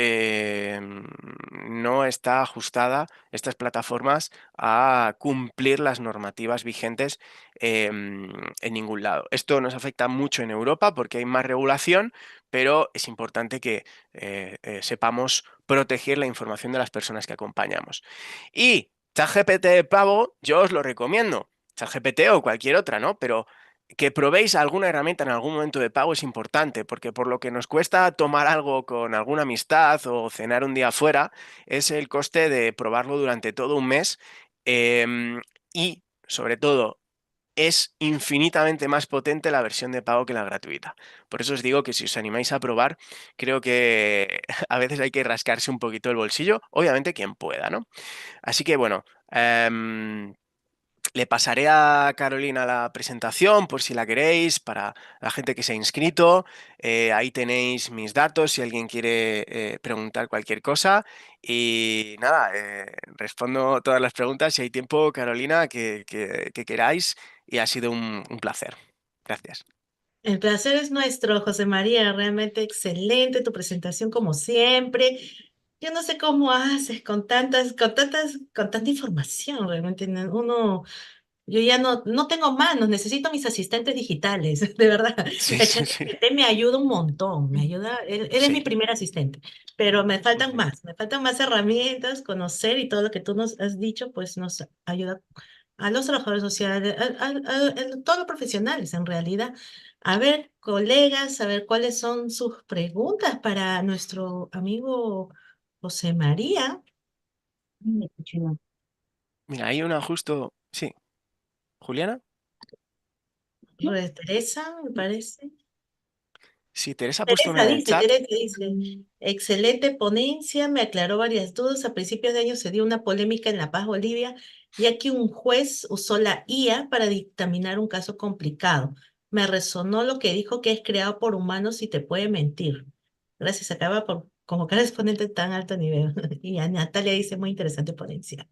no está ajustada estas plataformas a cumplir las normativas vigentes en ningún lado. Esto nos afecta mucho en Europa porque hay más regulación, pero es importante que sepamos proteger la información de las personas que acompañamos. Y ChatGPT de pago, yo os lo recomiendo. ChatGPT o cualquier otra, ¿no? Pero que probéis alguna herramienta en algún momento de pago es importante, porque por lo que nos cuesta tomar algo con alguna amistad o cenar un día fuera, es el coste de probarlo durante todo un mes y, sobre todo, es infinitamente más potente la versión de pago que la gratuita. Por eso os digo que si os animáis a probar, creo que a veces hay que rascarse un poquito el bolsillo, obviamente quien pueda, ¿no? Así que bueno, le pasaré a Carolina la presentación por si la queréis, para la gente que se ha inscrito. Ahí tenéis mis datos si alguien quiere preguntar cualquier cosa. Y nada, respondo todas las preguntas si hay tiempo, Carolina, que queráis. Y ha sido un placer. Gracias. El placer es nuestro, José María, realmente excelente tu presentación como siempre. Yo no sé cómo haces con tanta información, realmente uno, yo ya no tengo manos, necesito mis asistentes digitales, de verdad. Sí, El sí, sí. ChatGPT me ayuda un montón, me ayuda, él es mi Sí. primer asistente, pero Ujú. me faltan más herramientas, conocer y todo lo que tú nos has dicho, pues nos ayuda a los trabajadores sociales, a todos los profesionales en realidad. A ver, colegas, a ver cuáles son sus preguntas para nuestro amigo José María. Mira, hay una justo. Sí. ¿Juliana? Teresa, me parece. Sí, Teresa ha puesto una en el chat. Teresa dice, excelente ponencia, me aclaró varias dudas. A principios de año se dio una polémica en La Paz, Bolivia, ya que un juez usó la IA para dictaminar un caso complicado. Me resonó lo que dijo que es creado por humanos y te puede mentir. Gracias, acaba por convocar a exponente tan alto nivel. Y a Natalia dice, muy interesante ponencia.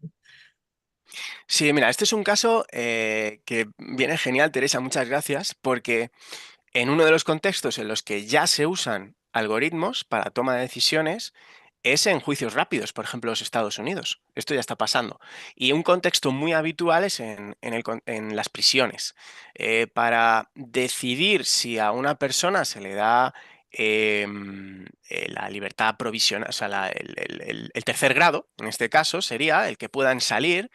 Sí, mira, este es un caso que viene genial, Teresa, muchas gracias, porque en uno de los contextos en los que ya se usan algoritmos para toma de decisiones es en juicios rápidos, por ejemplo, los Estados Unidos. Esto ya está pasando. Y un contexto muy habitual es en las prisiones. Para decidir si a una persona se le da la libertad provisional, o sea, el tercer grado, en este caso, sería el que puedan salir,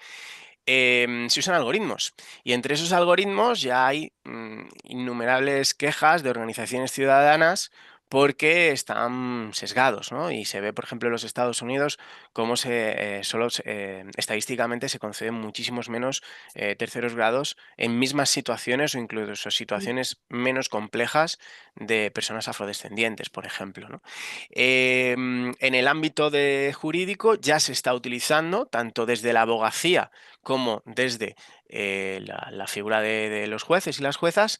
se usan algoritmos. Y entre esos algoritmos ya hay innumerables quejas de organizaciones ciudadanas porque están sesgados, ¿no? Y se ve, por ejemplo, en los Estados Unidos cómo estadísticamente se conceden muchísimos menos terceros grados en mismas situaciones o incluso situaciones menos complejas de personas afrodescendientes, por ejemplo, ¿no? En el ámbito jurídico ya se está utilizando, tanto desde la abogacía como desde la figura de los jueces y las juezas.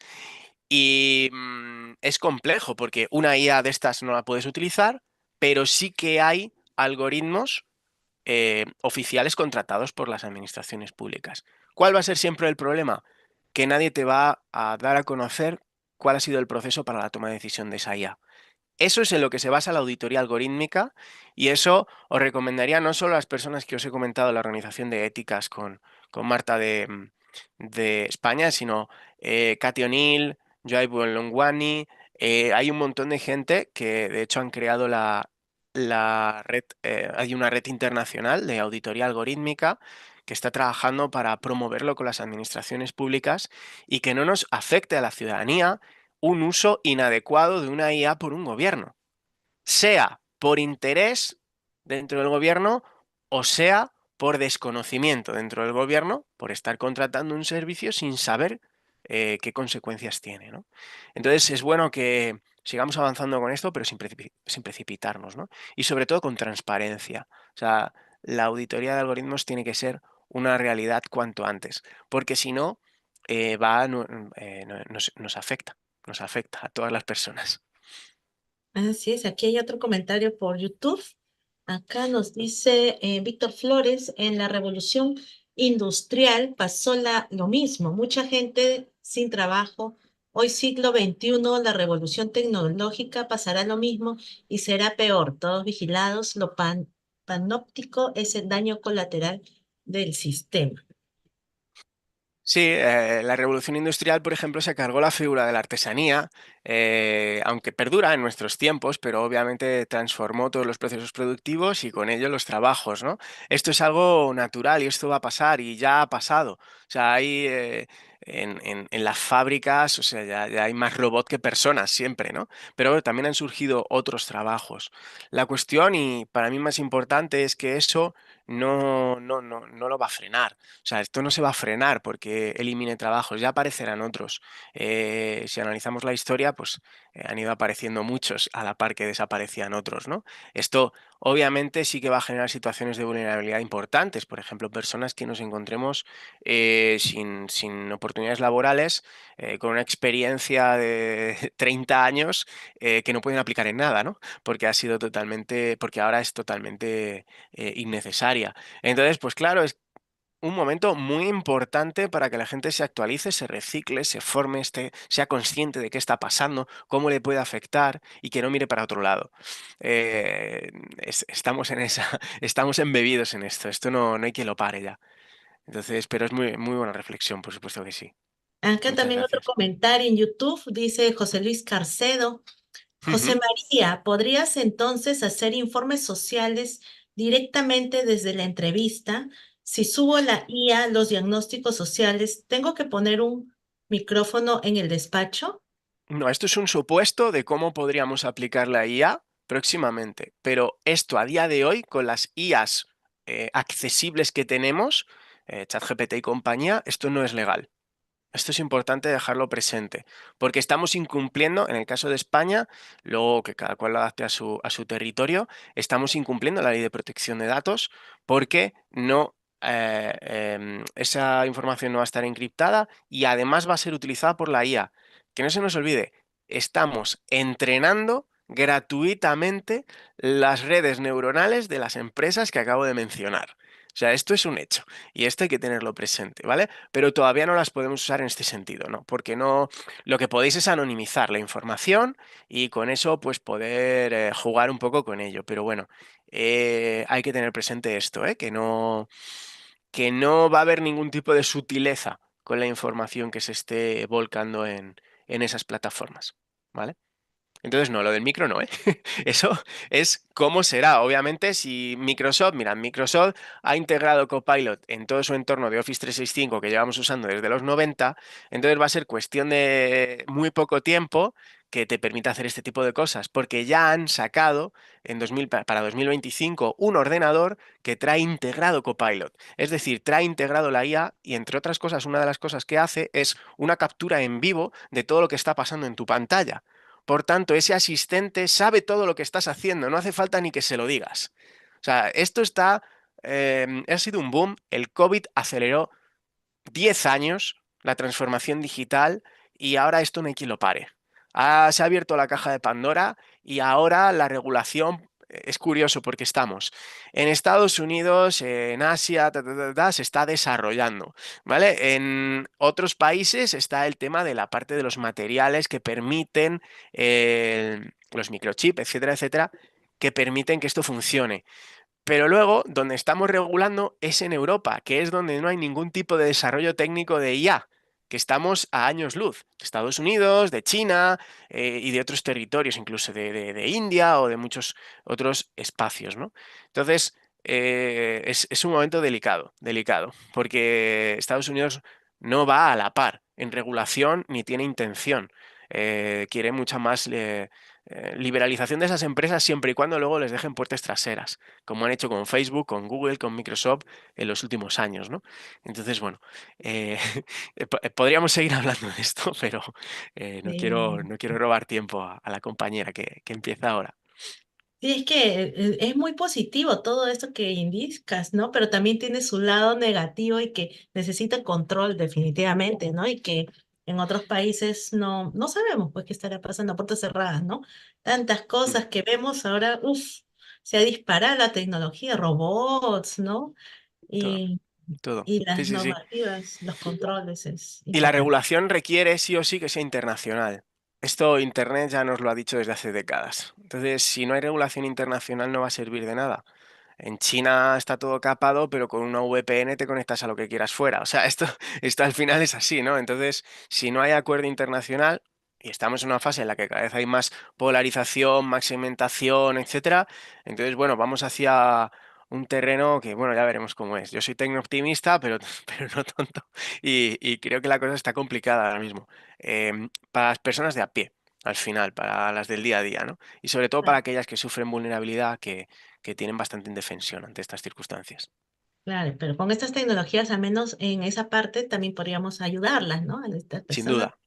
Y es complejo porque una IA de estas no la puedes utilizar, pero sí que hay algoritmos oficiales contratados por las administraciones públicas. ¿Cuál va a ser siempre el problema? Que nadie te va a dar a conocer cuál ha sido el proceso para la toma de decisión de esa IA. Eso es en lo que se basa la auditoría algorítmica y eso os recomendaría no solo a las personas que os he comentado, la organización de éticas con Marta de España, sino Katy O'Neill, Joy Buolongwani. Hay un montón de gente que de hecho han creado la red, hay una red internacional de auditoría algorítmica que está trabajando para promoverlo con las administraciones públicas y que no nos afecte a la ciudadanía un uso inadecuado de una IA por un gobierno, sea por interés dentro del gobierno o sea por desconocimiento dentro del gobierno, por estar contratando un servicio sin saber qué consecuencias tiene, ¿no? Entonces es bueno que sigamos avanzando con esto, pero sin precipitarnos, ¿no? Y sobre todo con transparencia. O sea, la auditoría de algoritmos tiene que ser una realidad cuanto antes, porque si no, nos afecta a todas las personas. Así es, aquí hay otro comentario por YouTube. Acá nos dice Víctor Flores, en la revolución industrial pasó lo mismo, mucha gente sin trabajo Hoy siglo XXI, la revolución tecnológica pasará lo mismo y será peor. Todos vigilados, lo panóptico es el daño colateral del sistema. Sí, la revolución industrial, por ejemplo, se cargó la figura de la artesanía, aunque perdura en nuestros tiempos, pero obviamente transformó todos los procesos productivos y con ello los trabajos, ¿no? Esto es algo natural y esto va a pasar y ya ha pasado. O sea, hay en las fábricas, o sea, ya hay más robot que personas siempre, ¿no? Pero también han surgido otros trabajos. La cuestión, y para mí más importante, es que eso no lo va a frenar. O sea, esto no se va a frenar porque elimine trabajos, ya aparecerán otros. Si analizamos la historia, pues han ido apareciendo muchos a la par que desaparecían otros, ¿no? Esto obviamente sí que va a generar situaciones de vulnerabilidad importantes, por ejemplo, personas que nos encontremos sin oportunidades laborales, con una experiencia de 30 años que no pueden aplicar en nada, ¿no? Porque ha sido totalmente, porque ahora es totalmente innecesaria. Entonces, pues claro, es un momento muy importante para que la gente se actualice, se recicle, se forme, sea consciente de qué está pasando, cómo le puede afectar y que no mire para otro lado. Estamos en esa, estamos embebidos en esto. Esto no hay quien lo pare ya. Entonces, pero es muy buena reflexión, por supuesto que sí. Acá Muchas también otro gracias. comentario en YouTube, dice José Luis Carcedo. José Ujú. María, ¿podrías entonces hacer informes sociales directamente desde la entrevista? Si subo la IA, los diagnósticos sociales, ¿tengo que poner un micrófono en el despacho? No, esto es un supuesto de cómo podríamos aplicar la IA próximamente, pero esto a día de hoy, con las IAs accesibles que tenemos, ChatGPT y compañía, esto no es legal. Esto es importante dejarlo presente, porque estamos incumpliendo, en el caso de España, luego que cada cual lo adapte a su territorio, estamos incumpliendo la ley de protección de datos porque no, esa información no va a estar encriptada y además va a ser utilizada por la IA. Que no se nos olvide, estamos entrenando gratuitamente las redes neuronales de las empresas que acabo de mencionar. O sea, esto es un hecho y esto hay que tenerlo presente, ¿vale? Pero todavía no las podemos usar en este sentido, ¿no? Porque no, lo que podéis es anonimizar la información y con eso pues poder jugar un poco con ello. Pero bueno, hay que tener presente esto, ¿eh? Que no va a haber ningún tipo de sutileza con la información que se esté volcando en esas plataformas, ¿vale? Entonces, no, lo del micro no, ¿eh? Eso es cómo será. Obviamente, si Microsoft, mira, Microsoft ha integrado Copilot en todo su entorno de Office 365 que llevamos usando desde los 90, entonces va a ser cuestión de muy poco tiempo que te permita hacer este tipo de cosas, porque ya han sacado en 2000, para 2025 un ordenador que trae integrado Copilot. Es decir, trae integrado la IA y, entre otras cosas, una de las cosas que hace es una captura en vivo de todo lo que está pasando en tu pantalla. Por tanto, ese asistente sabe todo lo que estás haciendo, no hace falta ni que se lo digas. O sea, esto ha sido un boom. El COVID aceleró 10 años la transformación digital y ahora esto no hay quien lo pare. Se ha abierto la caja de Pandora y ahora la regulación es curioso porque estamos en Estados Unidos, en Asia, se está desarrollando, ¿vale? En otros países está el tema de la parte de los materiales que permiten los microchips, etcétera, etcétera, que permiten que esto funcione. Pero luego, donde estamos regulando es en Europa, que es donde no hay ningún tipo de desarrollo técnico de IA, que estamos a años luz, de Estados Unidos, de China y de otros territorios, incluso de India o de muchos otros espacios, ¿no? Entonces, es un momento delicado, delicado, porque Estados Unidos no va a la par en regulación ni tiene intención. Quiere mucha más liberalización de esas empresas siempre y cuando luego les dejen puertas traseras, como han hecho con Facebook, con Google, con Microsoft en los últimos años, ¿no? Entonces, bueno, eh, podríamos seguir hablando de esto, pero no quiero robar tiempo a la compañera que empieza ahora. Sí, es que es muy positivo todo esto que indicas, ¿no? Pero también tiene su lado negativo y que necesita control definitivamente, ¿no? Y que en otros países no sabemos pues qué estará pasando a puertas cerradas, ¿no? Tantas Mm, cosas que vemos ahora, se ha disparado la tecnología, robots, ¿no? todo. todo. Y Sí, las sí, sí. normativas, los controles es Y la importante. regulación requiere sí o sí que sea internacional. Esto Internet ya nos lo ha dicho desde hace décadas. Entonces, si no hay regulación internacional no va a servir de nada. En China está todo capado, pero con una VPN te conectas a lo que quieras fuera. O sea, esto al final es así, ¿no? Entonces, si no hay acuerdo internacional, y estamos en una fase en la que cada vez hay más polarización, más segmentación, etcétera, entonces, bueno, vamos hacia un terreno que, bueno, ya veremos cómo es. Yo soy tecno-optimista, pero, pero no tonto, y creo que la cosa está complicada ahora mismo. Para las personas de a pie, al final, para las del día a día, ¿no? Y sobre todo para aquellas que sufren vulnerabilidad, que tienen bastante indefensión ante estas circunstancias. Claro, pero con estas tecnologías, al menos en esa parte, también podríamos ayudarlas, ¿no? A estas Sin personas duda,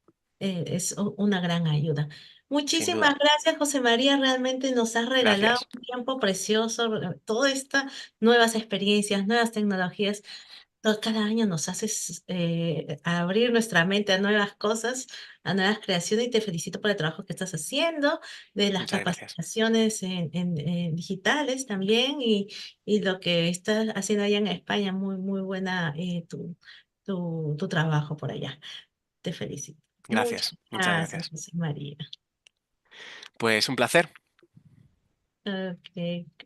una gran ayuda. sin Muchísimas duda. gracias, José María. Realmente nos has regalado Gracias. un tiempo precioso, todas estas nuevas experiencias, nuevas tecnologías. Cada año nos haces abrir nuestra mente a nuevas cosas, a nuevas creaciones y te felicito por el trabajo que estás haciendo, de las Muchas gracias. capacitaciones en digitales también y lo que estás haciendo allá en España. Muy, muy buena tu trabajo por allá. Te felicito. Muchas Gracias. Muchas gracias, gracias. José María. Pues un placer. Ok.